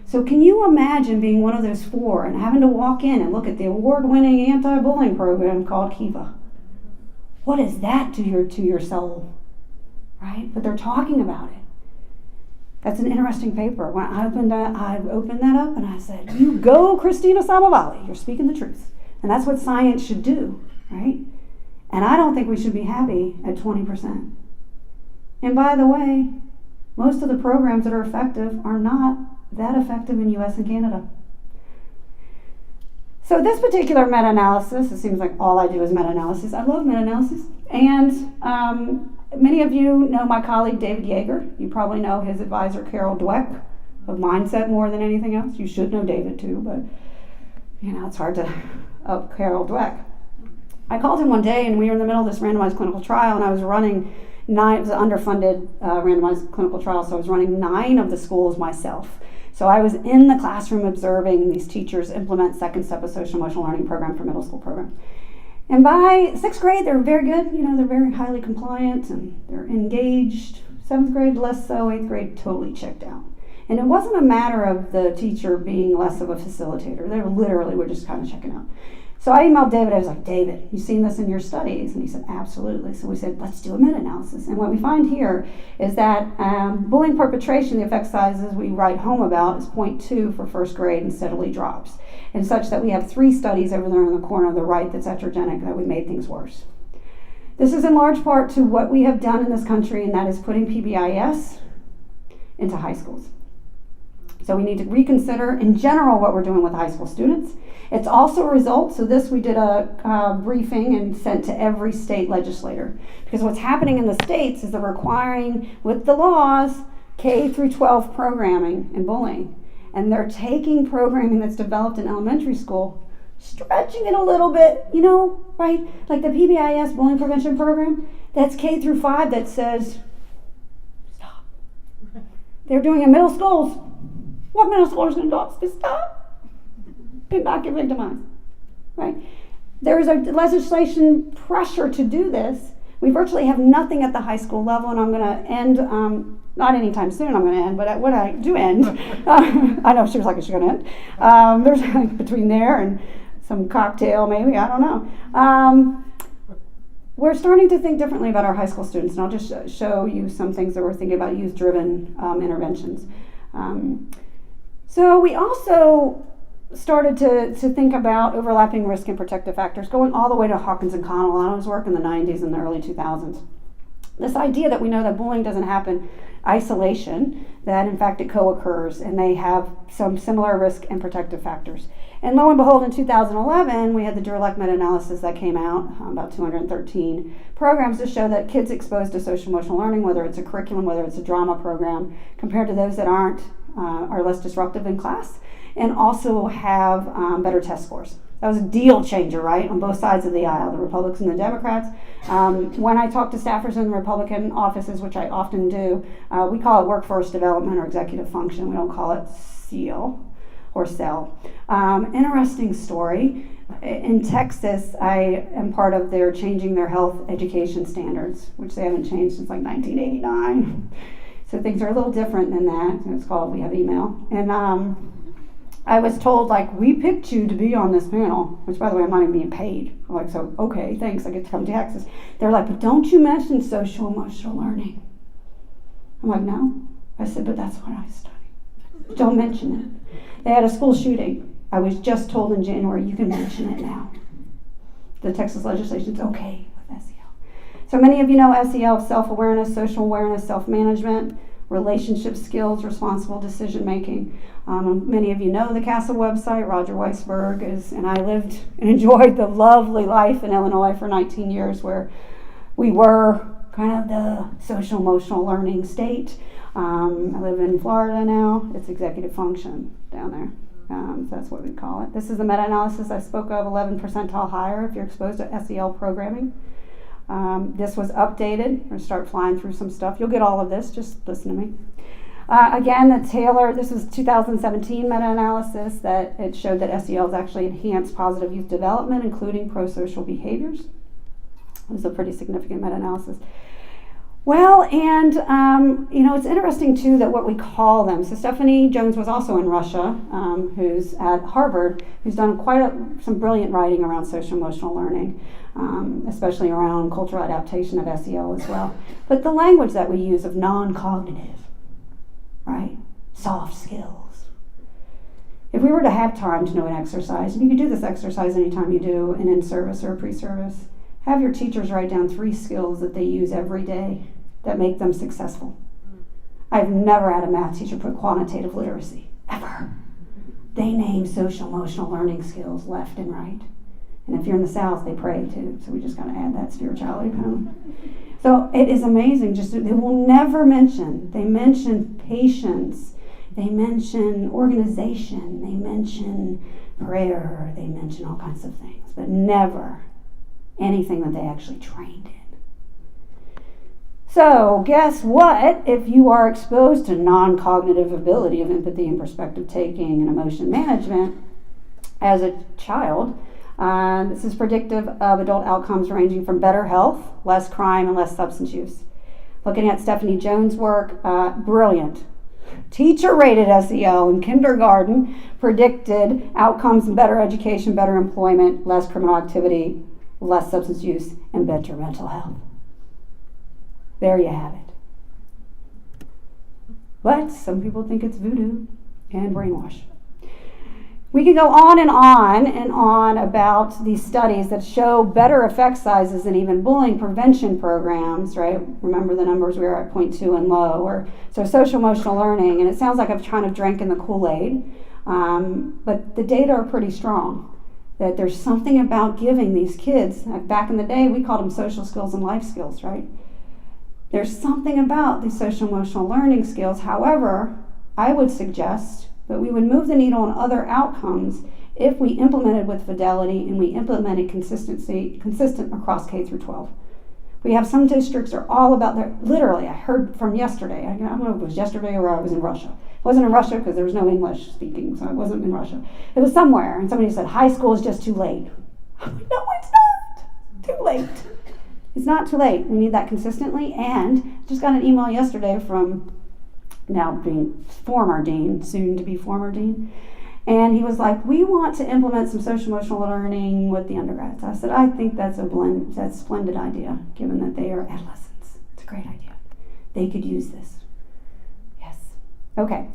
So can you imagine being one of those four and having to walk in and look at the award-winning anti-bullying program called Kiva? What does that do to your soul, right? But they're talking about it. That's an interesting paper. When I opened that up and I said, you go, Christina Samavali, you're speaking the truth. And that's what science should do, right? And I don't think we should be happy at 20%. And by the way, most of the programs that are effective are not that effective in US and Canada. So this particular meta-analysis, it seems like all I do is meta-analysis. I love meta-analysis. And many of you know my colleague David Yeager. You probably know his advisor Carol Dweck of Mindset more than anything else. You should know David too, but it's hard to up Carol Dweck. I called him one day and we were in the middle of this randomized clinical trial and I was running it was an underfunded randomized clinical trial, so I was running 9 of the schools myself. So I was in the classroom observing these teachers implement second step of social emotional learning program for middle school program. And by 6th grade, they're very good. They're very highly compliant and they're engaged. 7th grade, less so. 8th grade, totally checked out. And it wasn't a matter of the teacher being less of a facilitator. They literally were just kind of checking out. So I emailed David. I was like, David, you seen this in your studies? And he said, absolutely. So we said, let's do a meta-analysis. And what we find here is that bullying perpetration, the effect sizes we write home about, is 0.2 for 1st grade and steadily drops. And such that we have 3 studies over there in the corner on the right that's etrogenic, that we made things worse. This is in large part to what we have done in this country, and that is putting PBIS into high schools. So we need to reconsider, in general, what we're doing with high school students. It's also a result, so this we did a briefing and sent to every state legislator. Because what's happening in the states is they're requiring, with the laws, K through 12 programming and bullying. And they're taking programming that's developed in elementary school, stretching it a little bit, right? Like the PBIS bullying prevention program, that's K through 5 that says, stop. They're doing in middle schools. What middle schoolers going to do? Stop. Do not get victimized, right? There is a legislation pressure to do this. We virtually have nothing at the high school level, and I'm going to end not anytime soon I'm going to end, but when I do end, I know she was like, she's going to end. There's like between there and some cocktail maybe, I don't know. We're starting to think differently about our high school students, and I'll just show you some things that we're thinking about youth-driven interventions. So we also started to think about overlapping risk and protective factors, going all the way to Hawkins and Conolano's work in the 90s and the early 2000s. This idea that we know that bullying doesn't happen isolation, that in fact it co-occurs, and they have some similar risk and protective factors. And lo and behold, in 2011, we had the Dweck meta-analysis that came out, about 213 programs to show that kids exposed to social-emotional learning, whether it's a curriculum, whether it's a drama program, compared to those that aren't, are less disruptive in class, and also have better test scores. That was a deal changer, right, on both sides of the aisle, the Republicans and the Democrats. When I talk to staffers in the Republican offices, which I often do, we call it workforce development or executive function. We don't call it SEAL or CEL. Interesting story. In Texas, I am part of their changing their health education standards, which they haven't changed since like 1989. So things are a little different than that. It's called We Have Email. And I was told, like, we picked you to be on this panel, which, by the way, I'm not even being paid. I'm like, so, okay, thanks, I get to come to Texas. They're like, but don't you mention social-emotional learning. I'm like, no. I said, but that's what I study. Don't mention it. They had a school shooting. I was just told in January, you can mention it now. The Texas legislation's okay with SEL. So many of you know SEL, self-awareness, social awareness, self-management, relationship skills, responsible decision-making. Many of you know the CASA website. Roger Weisberg is, and I lived and enjoyed the lovely life in Illinois for 19 years where we were kind of the social-emotional learning state. I live in Florida now. It's executive function down there. So that's what we call it. This is the meta-analysis I spoke of, 11 percentile higher if you're exposed to SEL programming. This was updated. I'm going to start flying through some stuff. You'll get all of this. Just listen to me. Again, this was 2017 meta-analysis that it showed that SELs actually enhanced positive youth development, including pro-social behaviors. It was a pretty significant meta-analysis. Well, and it's interesting too that what we call them. So Stephanie Jones was also in Russia, who's at Harvard, who's done some brilliant writing around social-emotional learning, especially around cultural adaptation of SEL as well. But the language that we use of non-cognitive, right? Soft skills. If we were to have time to know an exercise, and you can do this exercise anytime you do an in-service or a pre-service, have your teachers write down 3 skills that they use every day that make them successful. I've never had a math teacher put quantitative literacy, ever. They name social-emotional learning skills left and right. And if you're in the South, they pray too, so we just gotta add that spirituality component. So it is amazing, they will never mention, they mention patience, they mention organization, they mention prayer, they mention all kinds of things, but never anything that they actually trained in. So guess what? If you are exposed to non-cognitive ability of empathy and perspective taking and emotion management as a child, this is predictive of adult outcomes ranging from better health, less crime, and less substance use. Looking at Stephanie Jones' work, brilliant. Teacher-rated SEL in kindergarten predicted outcomes in better education, better employment, less criminal activity, less substance use, and better mental health. There you have it. But some people think it's voodoo and brainwash. We can go on and on and on about these studies that show better effect sizes than even bullying prevention programs, right? Remember the numbers, we were at 0.2 and low. So social-emotional learning, and it sounds like I've kind of drank in the Kool-Aid, but the data are pretty strong. That there's something about giving these kids, like back in the day, we called them social skills and life skills, right? There's something about these social-emotional learning skills. However, I would suggest that we would move the needle on other outcomes if we implemented with fidelity and we implemented consistent across K through 12. We have some districts are all about their, literally, I heard from yesterday, I don't know if it was yesterday or I was in Russia. It wasn't in Russia because there was no English speaking, so it wasn't in Russia. It was somewhere, and somebody said, high school is just too late. I'm like, no, it's not too late. It's not too late. We need that consistently, and just got an email yesterday from now being former dean, soon to be former dean. And he was like, we want to implement some social-emotional learning with the undergrads. I said, I think that's that's a splendid idea, given that they are adolescents. It's a great idea. They could use this. Yes. Okay.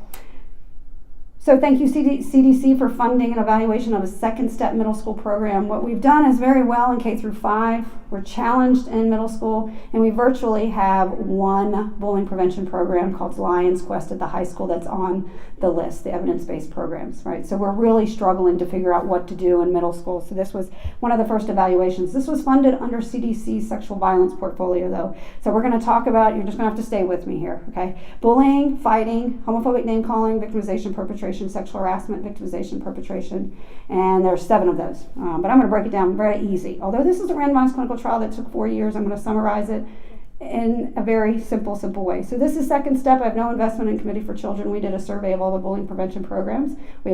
So thank you, CDC, for funding and evaluation of a second step middle school program. What we've done is very well in K through 5. We're challenged in middle school, and we virtually have one bullying prevention program called Lion's Quest at the high school that's on the list, the evidence-based programs, right? So we're really struggling to figure out what to do in middle school. So this was one of the first evaluations. This was funded under CDC's sexual violence portfolio, though. So we're going to talk about, you're just going to have to stay with me here, okay? Bullying, fighting, homophobic name-calling, victimization, perpetration, sexual harassment, victimization, perpetration, and there's 7 of those. But I'm going to break it down very easy. Although this is a randomized clinical trial that took 4 years, I'm going to summarize it in a very simple way. So this is second step. I have no investment in Committee for Children. We did a survey of all the bullying prevention programs. We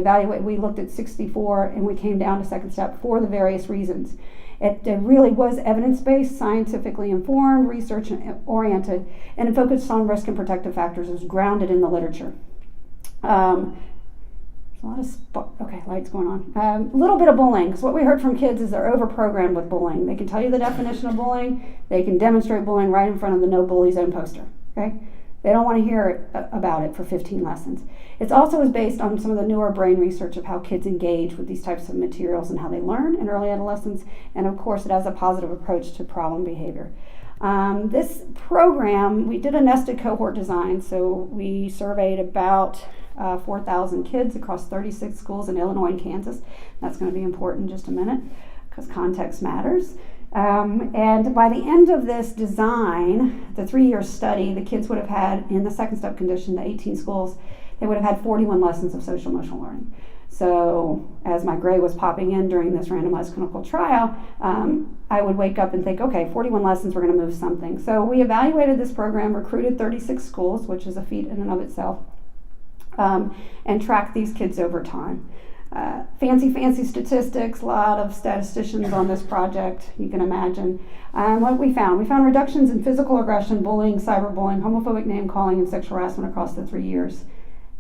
looked at 64, and we came down to second step for the various reasons. It really was evidence-based, scientifically informed, research-oriented, and it focused on risk and protective factors. It was grounded in the literature. There's a lot of lights going on. A little bit of bullying, because what we heard from kids is they're over-programmed with bullying. They can tell you the definition of bullying. They can demonstrate bullying right in front of the No Bully Zone poster. Okay, they don't want to hear about it for 15 lessons. It also is based on some of the newer brain research of how kids engage with these types of materials and how they learn in early adolescence. And of course, it has a positive approach to problem behavior. This program, we did a nested cohort design, so we surveyed about 4,000 kids across 36 schools in Illinois and Kansas. That's going to be important in just a minute because context matters. And by the end of this design, the 3-year study, the kids would have had, in the second step condition, the 18 schools, they would have had 41 lessons of social emotional learning. So as my gray was popping in during this randomized clinical trial, I would wake up and think, okay, 41 lessons, we're going to move something. So we evaluated this program, recruited 36 schools, which is a feat in and of itself, and tracked these kids over time. Fancy statistics, a lot of statisticians on this project, you can imagine. What we found reductions in physical aggression, bullying, cyberbullying, homophobic name-calling, and sexual harassment across the 3 years.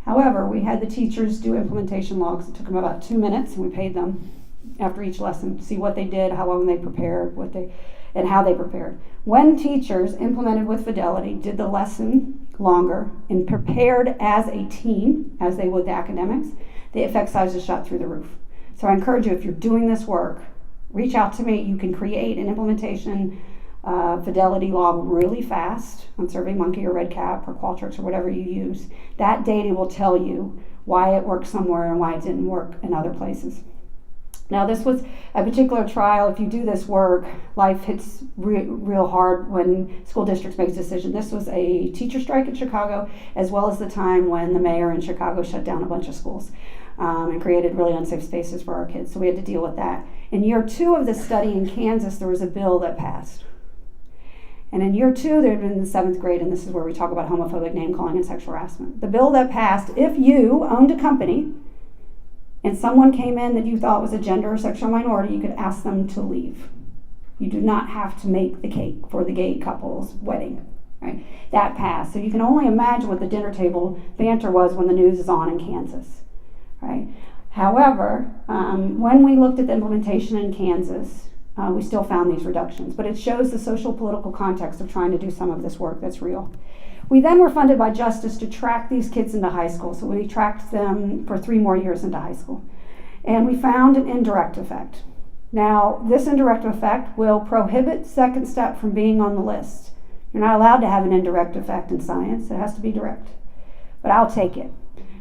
However, we had the teachers do implementation logs. It took them about 2 minutes, and we paid them after each lesson to see what they did, how long they prepared, and how they prepared. When teachers implemented with fidelity, did the lesson longer, and prepared as a team, as they would the academics, the effect sizes shot through the roof. So I encourage you, if you're doing this work, reach out to me. You can create an implementation fidelity log really fast on SurveyMonkey or RedCap or Qualtrics or whatever you use. That data will tell you why it worked somewhere and why it didn't work in other places. Now, this was a particular trial. If you do this work, life hits real hard when school districts make decisions. This was a teacher strike in Chicago, as well as the time when the mayor in Chicago shut down a bunch of schools and created really unsafe spaces for our kids. So we had to deal with that. In year 2 of this study in Kansas, there was a bill that passed. And in year 2, there had been in the 7th grade, and this is where we talk about homophobic name-calling and sexual harassment. The bill that passed, if you owned a company and someone came in that you thought was a gender or sexual minority, you could ask them to leave. You do not have to make the cake for the gay couple's wedding, right? That passed. So you can only imagine what the dinner table banter was when the news is on in Kansas, right? However, when we looked at the implementation in Kansas, we still found these reductions, but it shows the social political context of trying to do some of this work that's real. We then were funded by Justice to track these kids into high school, so we tracked them for 3 more years into high school. And we found an indirect effect. Now, this indirect effect will prohibit second step from being on the list. You're not allowed to have an indirect effect in science, it has to be direct. But I'll take it,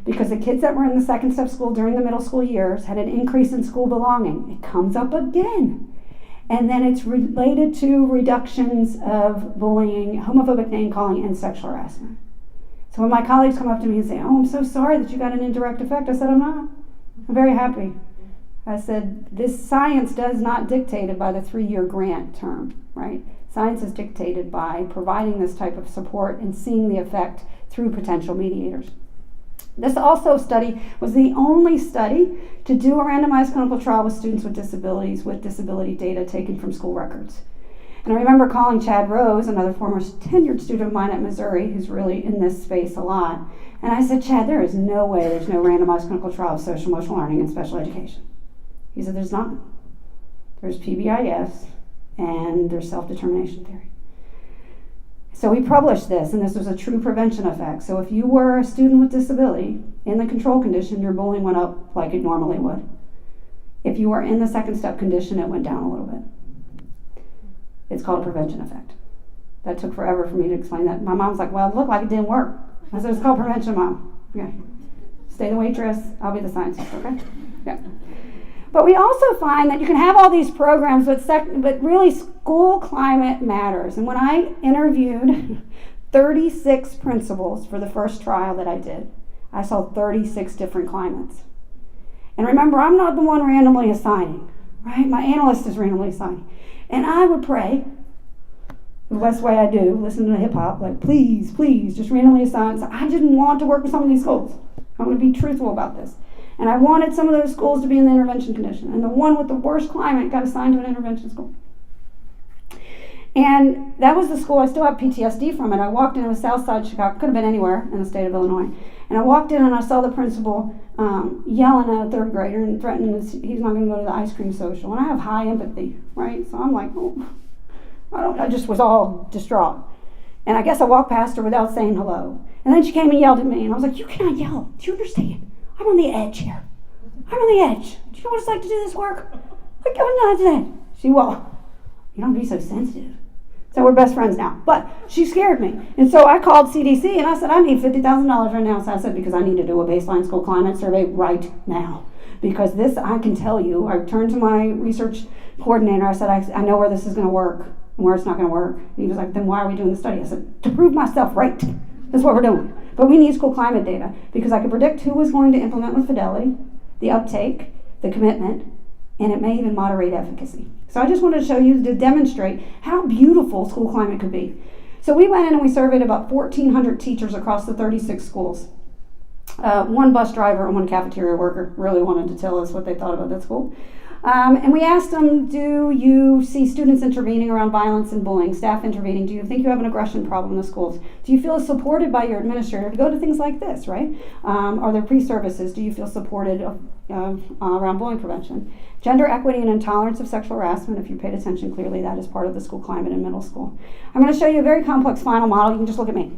because the kids that were in the second step school during the middle school years had an increase in school belonging. It comes up again. And then it's related to reductions of bullying, homophobic name-calling, and sexual harassment. So when my colleagues come up to me and say, oh, I'm so sorry that you got an indirect effect, I said, I'm not. I'm very happy. I said, this science does not dictated by the 3-year grant term, right? Science is dictated by providing this type of support and seeing the effect through potential mediators. This also study was the only study to do a randomized clinical trial with students with disabilities with disability data taken from school records. And I remember calling Chad Rose, another former tenured student of mine at Missouri, who's really in this space a lot, And I said, Chad, there is no way there's no randomized clinical trial of social emotional learning in special education. He said, there's not. There's PBIS and there's self-determination theory. So we published this, and this was a true prevention effect. So if you were a student with disability in the control condition, your bullying went up like it normally would. If you were in the second step condition, it went down a little bit. It's called a prevention effect. That took forever for me to explain that. My mom's like, well, it looked like it didn't work. I said, it's called prevention, Mom. Okay. Stay the waitress, I'll be the scientist, okay? Yeah. But we also find that you can have all these programs, but really school climate matters. And when I interviewed 36 principals for the first trial that I did, I saw 36 different climates. And remember, I'm not the one randomly assigning, right? My analyst is randomly assigning. And I would pray, the best way I do, listen to hip hop, like, please, just randomly assign. So I didn't want to work with some of these schools. I'm going to be truthful about this. And I wanted some of those schools to be in the intervention condition. And the one with the worst climate got assigned to an intervention school. And that was the school, I still have PTSD from it. I walked in, it was Southside Chicago, could have been anywhere in the state of Illinois. And I walked in and I saw the principal yelling at a third grader and threatening he's not going to go to the ice cream social. And I have high empathy, right? So I'm like, oh, I just was all distraught. And I guess I walked past her without saying hello. And then she came and yelled at me. And I was like, you cannot yell. Do you understand? I'm on the edge here. I'm on the edge. Do you know what it's like to do this work? Like, I'm not that. She, well, you don't be so sensitive. So we're best friends now. But she scared me. And so I called CDC and I said, I need $50,000 right now. So I said, because I need to do a baseline school climate survey right now. Because this, I can tell you, I turned to my research coordinator. I said, I know where this is going to work and where it's not going to work. And he was like, then why are we doing the study? I said, to prove myself right. That's what we're doing. But we need school climate data because I could predict who was going to implement with fidelity, the uptake, the commitment, and it may even moderate efficacy. So I just wanted to show you to demonstrate how beautiful school climate could be. So we went in and we surveyed about 1,400 teachers across the 36 schools. One bus driver and one cafeteria worker really wanted to tell us what they thought about that school. And we asked them, do you see students intervening around violence and bullying, staff intervening? Do you think you have an aggression problem in the schools? Do you feel supported by your administrator to go to things like this, right? Are there pre-services? Do you feel supported around bullying prevention? Gender equity and intolerance of sexual harassment, if you paid attention clearly, that is part of the school climate in middle school. I'm going to show you a very complex final model. You can just look at me.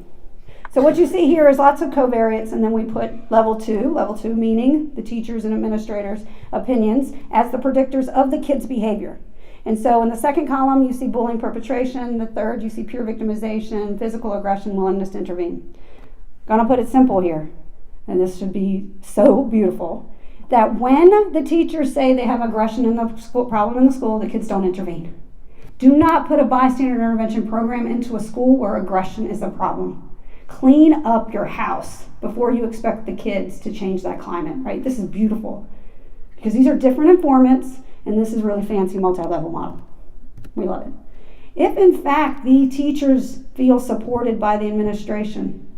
So what you see here is lots of covariates, and then we put level two meaning the teachers and administrators' opinions as the predictors of the kids' behavior. And so in the second column, you see bullying perpetration. The third, you see pure victimization, physical aggression, willingness to intervene. Gonna put it simple here, and this should be so beautiful, that when the teachers say they have aggression in the school, problem in the school, the kids don't intervene. Do not put a bystander intervention program into a school where aggression is a problem. Clean up your house before you expect the kids to change that climate, right? This is beautiful because these are different informants and this is really fancy multi-level model. We love it. If in fact the teachers feel supported by the administration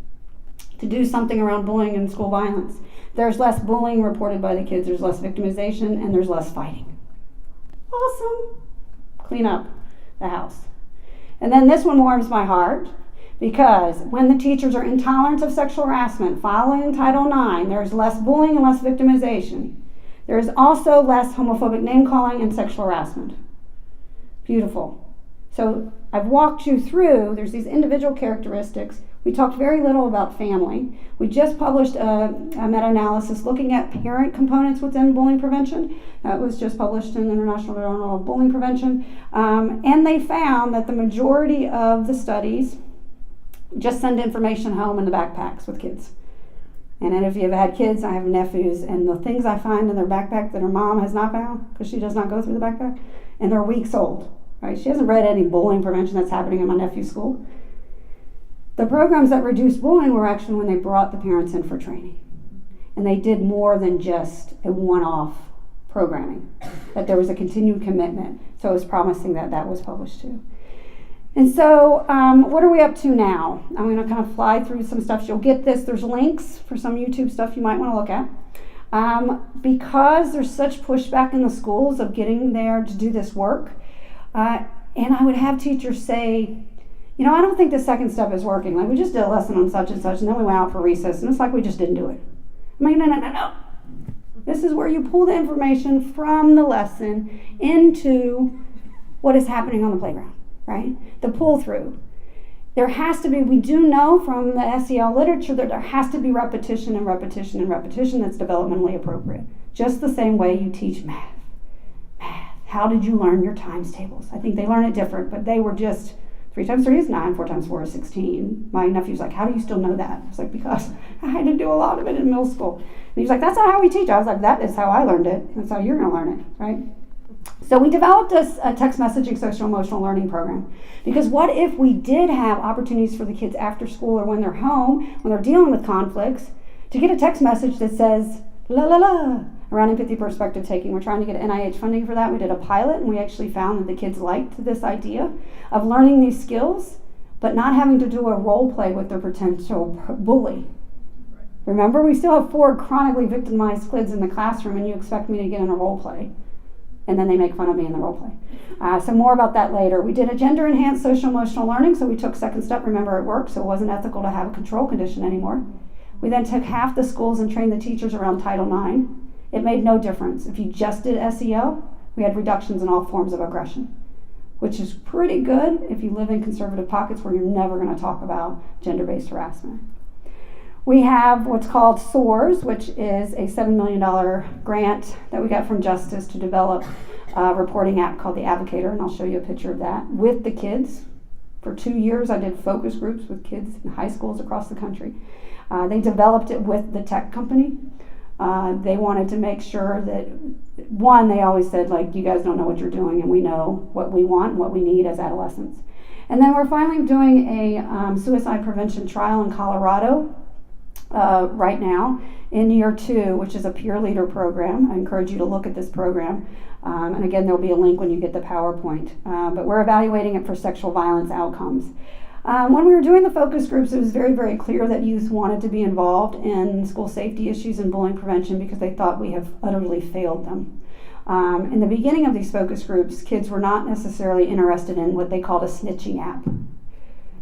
to do something around bullying and school violence, there's less bullying reported by the kids, there's less victimization, and there's less fighting. Awesome. Clean up the house. And then this one warms my heart. Because when the teachers are intolerant of sexual harassment, following Title IX, there's less bullying and less victimization. There is also less homophobic name-calling and sexual harassment. Beautiful. So I've walked you through, there's these individual characteristics. We talked very little about family. We just published a meta-analysis looking at parent components within bullying prevention. That was just published in the International Journal of Bullying Prevention. And they found that the majority of the studies just send information home in the backpacks with kids. And then if you've had kids, I have nephews, and the things I find in their backpack that her mom has not found, because she does not go through the backpack, and they're weeks old, right? She hasn't read any bullying prevention that's happening in my nephew's school. The programs that reduced bullying were actually when they brought the parents in for training. And they did more than just a one-off programming, that there was a continued commitment. So it was promising that that was published too. And so what are we up to now? I'm going to kind of fly through some stuff. You'll get this. There's links for some YouTube stuff you might want to look at. Because there's such pushback in the schools of getting there to do this work, and I would have teachers say, I don't think the second step is working. Like, we just did a lesson on such and such, and then we went out for recess, and it's like we just didn't do it. I'm like, no. This is where you pull the information from the lesson into what is happening on the playground, right? The pull through. There has to be, we do know from the SEL literature that there has to be repetition and repetition and repetition that's developmentally appropriate. Just the same way you teach math. How did you learn your times tables? I think they learn it different, but they were just 3 times 3 is 9, 4 times 4 is 16. My nephew's like, how do you still know that? I was like, because I had to do a lot of it in middle school. And he was like, that's not how we teach. I was like, that is how I learned it. That's how you're going to learn it, right? So we developed a text messaging social-emotional learning program. Because what if we did have opportunities for the kids after school or when they're home, when they're dealing with conflicts, to get a text message that says, la la la, around empathy perspective taking. We're trying to get NIH funding for that. We did a pilot, and we actually found that the kids liked this idea of learning these skills, but not having to do a role play with their potential bully. Remember, we still have 4 chronically victimized kids in the classroom, and you expect me to get in a role play. And then they make fun of me in the role play. So more about that later. We did a gender-enhanced social-emotional learning, so we took second step. Remember, it worked, so it wasn't ethical to have a control condition anymore. We then took half the schools and trained the teachers around Title IX. It made no difference. If you just did SEL, we had reductions in all forms of aggression, which is pretty good if you live in conservative pockets where you're never going to talk about gender-based harassment. We have what's called SOARS, which is a $7 million grant that we got from Justice to develop a reporting app called the Advocator, and I'll show you a picture of that, with the kids. For 2 years, I did focus groups with kids in high schools across the country. They developed it with the tech company. They wanted to make sure that, one, they always said, like, you guys don't know what you're doing, and we know what we want and what we need as adolescents. And then we're finally doing a suicide prevention trial in Colorado right now in year 2, which is a peer leader program. I encourage you to look at this program. And again, there'll be a link when you get the PowerPoint. But we're evaluating it for sexual violence outcomes. When we were doing the focus groups, it was very, very clear that youth wanted to be involved in school safety issues and bullying prevention because they thought we have utterly failed them. In the beginning of these focus groups, kids were not necessarily interested in what they called a snitching app.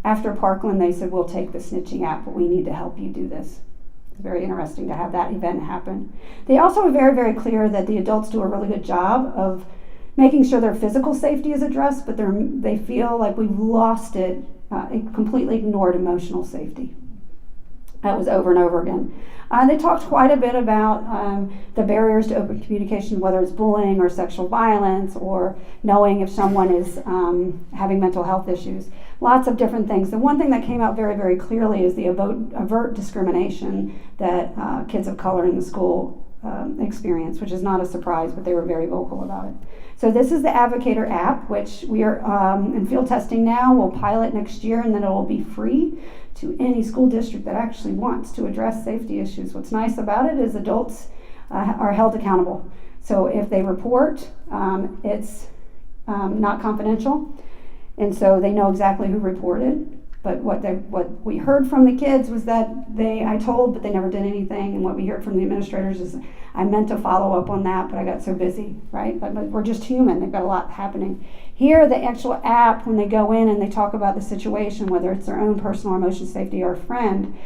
After Parkland, they said, we'll take the snitching app, but we need to help you do this. It's very interesting to have that event happen. They also were very, very clear that the adults do a really good job of making sure their physical safety is addressed, but they feel like we've lost it, completely ignored emotional safety. That was over and over again. They talked quite a bit about the barriers to open communication, whether it's bullying or sexual violence or knowing if someone is having mental health issues. Lots of different things. The one thing that came out very, very clearly is the overt discrimination that kids of color in the school experience, which is not a surprise, but they were very vocal about it. So this is the Advocator app, which we are in field testing now. We'll pilot next year, and then it will be free to any school district that actually wants to address safety issues. What's nice about it is adults are held accountable. So if they report, it's not confidential, and so they know exactly who reported. But what we heard from the kids was that I told, but they never did anything. And what we heard from the administrators is, I meant to follow up on that, but I got so busy, right? But we're just human. They've got a lot happening. Here, the actual app, when they go in and they talk about the situation, whether it's their own personal emotion safety or a friend,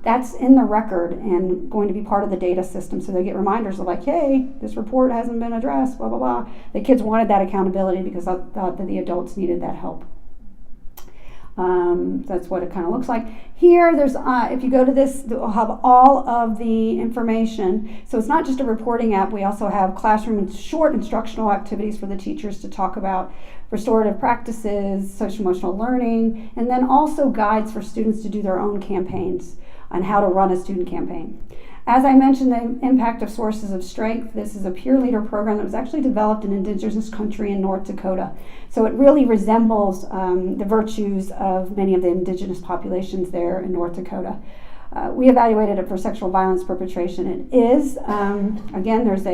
that's in the record and going to be part of the data system. So they get reminders of like, hey, this report hasn't been addressed, blah, blah, blah. The kids wanted that accountability because I thought that the adults needed that help. That's what it kind of looks like. Here, there's if you go to this, we'll have all of the information. So it's not just a reporting app. We also have classroom and short instructional activities for the teachers to talk about restorative practices, social-emotional learning, and then also guides for students to do their own campaigns on how to run a student campaign. As I mentioned, the impact of sources of strength. This is a peer leader program that was actually developed in indigenous country in North Dakota. So it really resembles the virtues of many of the indigenous populations there in North Dakota. We evaluated it for sexual violence perpetration. It is, again, there's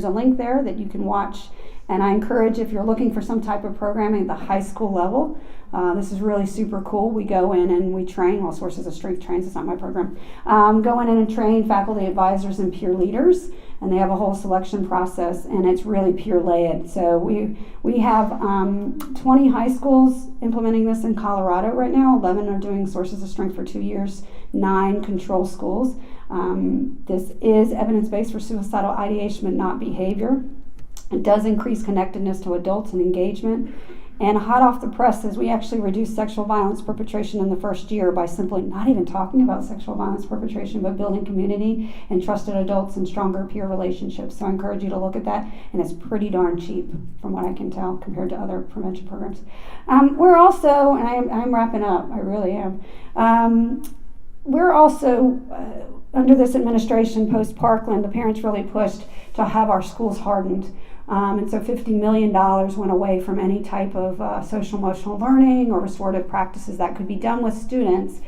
a link there that you can watch And I encourage, if you're looking for some type of programming at the high school level, this is really super cool. We go in and we train, well, Sources of Strength trains, it's not my program, go in and train faculty advisors and peer leaders, and they have a whole selection process, and it's really peer-led. So we have 20 high schools implementing this in Colorado right now. 11 are doing Sources of Strength for 2 years, 9 control schools. This is evidence-based for suicidal ideation but not behavior. It does increase connectedness to adults and engagement. And hot off the presses, we actually reduced sexual violence perpetration in the first year by simply not even talking about sexual violence perpetration, but building community and trusted adults and stronger peer relationships. So I encourage you to look at that, and it's pretty darn cheap from what I can tell compared to other prevention programs. We're also, and I'm wrapping up, I really am, we're also, under this administration, post-Parkland, the parents really pushed to have our schools hardened. And so $50 million went away from any type of social-emotional learning or restorative practices that could be done with students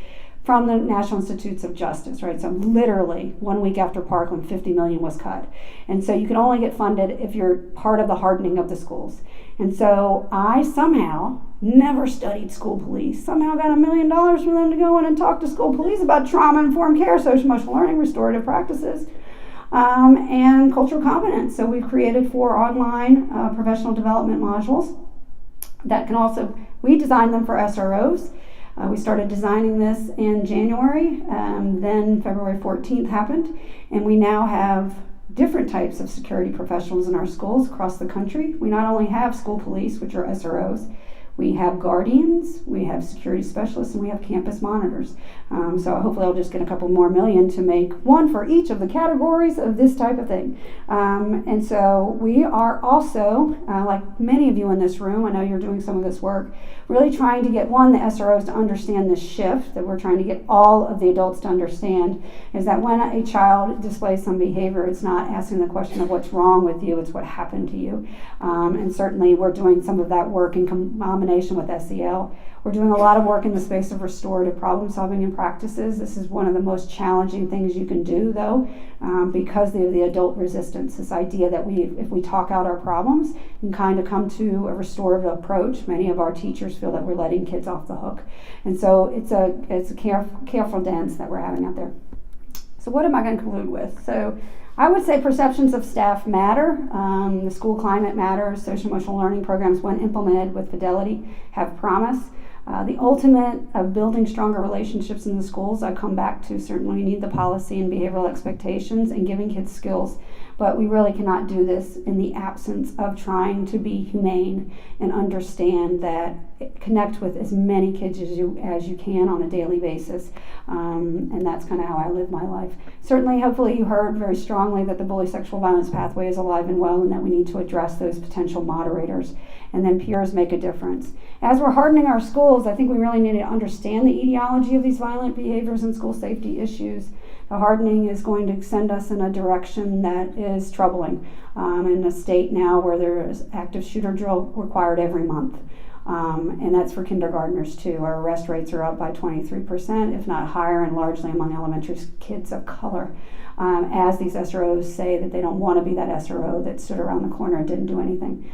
from the National Institutes of Justice, right? So literally 1 week after Parkland, $50 million was cut. And so you can only get funded if you're part of the hardening of the schools. And so I somehow never studied school police, somehow got $1 million for them to go in and talk to school police about trauma-informed care, social-emotional learning, restorative practices, and cultural competence. So we've created 4 online professional development modules that can also, we designed them for SROs. We started designing this in January, then February 14th happened, and we now have different types of security professionals in our schools across the country. We not only have school police, which are SROs, we have guardians, we have security specialists, and we have campus monitors. So hopefully I'll just get a couple more million to make one for each of the categories of this type of thing. And so we are also, like many of you in this room, I know you're doing some of this work, really trying to get, the SROs to understand this shift that we're trying to get all of the adults to understand, is that when a child displays some behavior, it's not asking the question of what's wrong with you, it's what happened to you. And certainly we're doing some of that work in combination with SEL. We're doing a lot of work in the space of restorative problem solving and practices. This is one of the most challenging things you can do, though, because of the adult resistance, this idea that if we talk out our problems and kind of come to a restorative approach, many of our teachers feel that we're letting kids off the hook. And so it's a careful dance that we're having out there. So what am I going to conclude with? So I would say perceptions of staff matter. The school climate matters. Social-emotional learning programs, when implemented with fidelity, have promise. The ultimate of building stronger relationships in the schools, I come back to, certainly we need the policy and behavioral expectations and giving kids skills, but we really cannot do this in the absence of trying to be humane and understand that, connect with as many kids as you can on a daily basis. And that's kind of how I live my life. Certainly, hopefully you heard very strongly that the bully sexual violence pathway is alive and well, and that we need to address those potential moderators. And then peers make a difference. As we're hardening our schools, I think we really need to understand the etiology of these violent behaviors and school safety issues. The hardening is going to send us in a direction that is troubling. In a state now where there is active shooter drill required every month. And that's for kindergartners too. Our arrest rates are up by 23%, if not higher, and largely among elementary kids of color. As these SROs say that they don't want to be that SRO that stood around the corner and didn't do anything.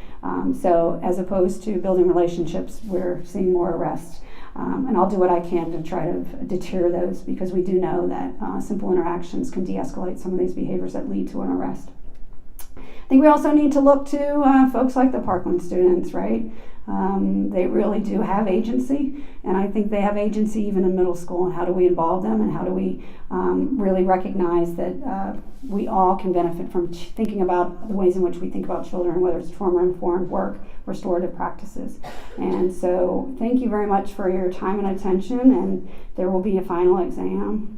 So as opposed to building relationships, we're seeing more arrests. And I'll do what I can to try to deter those, because we do know that simple interactions can de-escalate some of these behaviors that lead to an arrest. I think we also need to look to folks like the Parkland students, right? They really do have agency, and I think they have agency even in middle school. And how do we involve them, and how do we really recognize that we all can benefit from thinking about the ways in which we think about children, whether it's trauma-informed work, restorative practices. And so thank you very much for your time and attention, and there will be a final exam.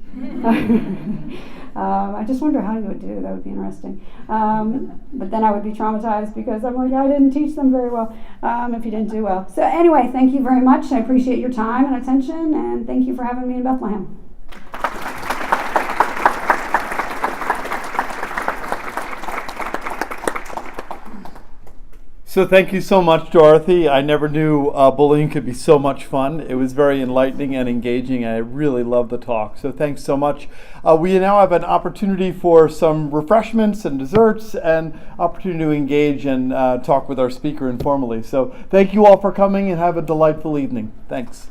I just wonder how you would do. That would be interesting. But then I would be traumatized, because I'm like, I didn't teach them very well if you didn't do well. So anyway, thank you very much. I appreciate your time and attention, and thank you for having me in Bethlehem. So thank you so much, Dorothy. I never knew bullying could be so much fun. It was very enlightening and engaging. I really loved the talk. So thanks so much. We now have an opportunity for some refreshments and desserts and opportunity to engage and talk with our speaker informally. So thank you all for coming and have a delightful evening. Thanks.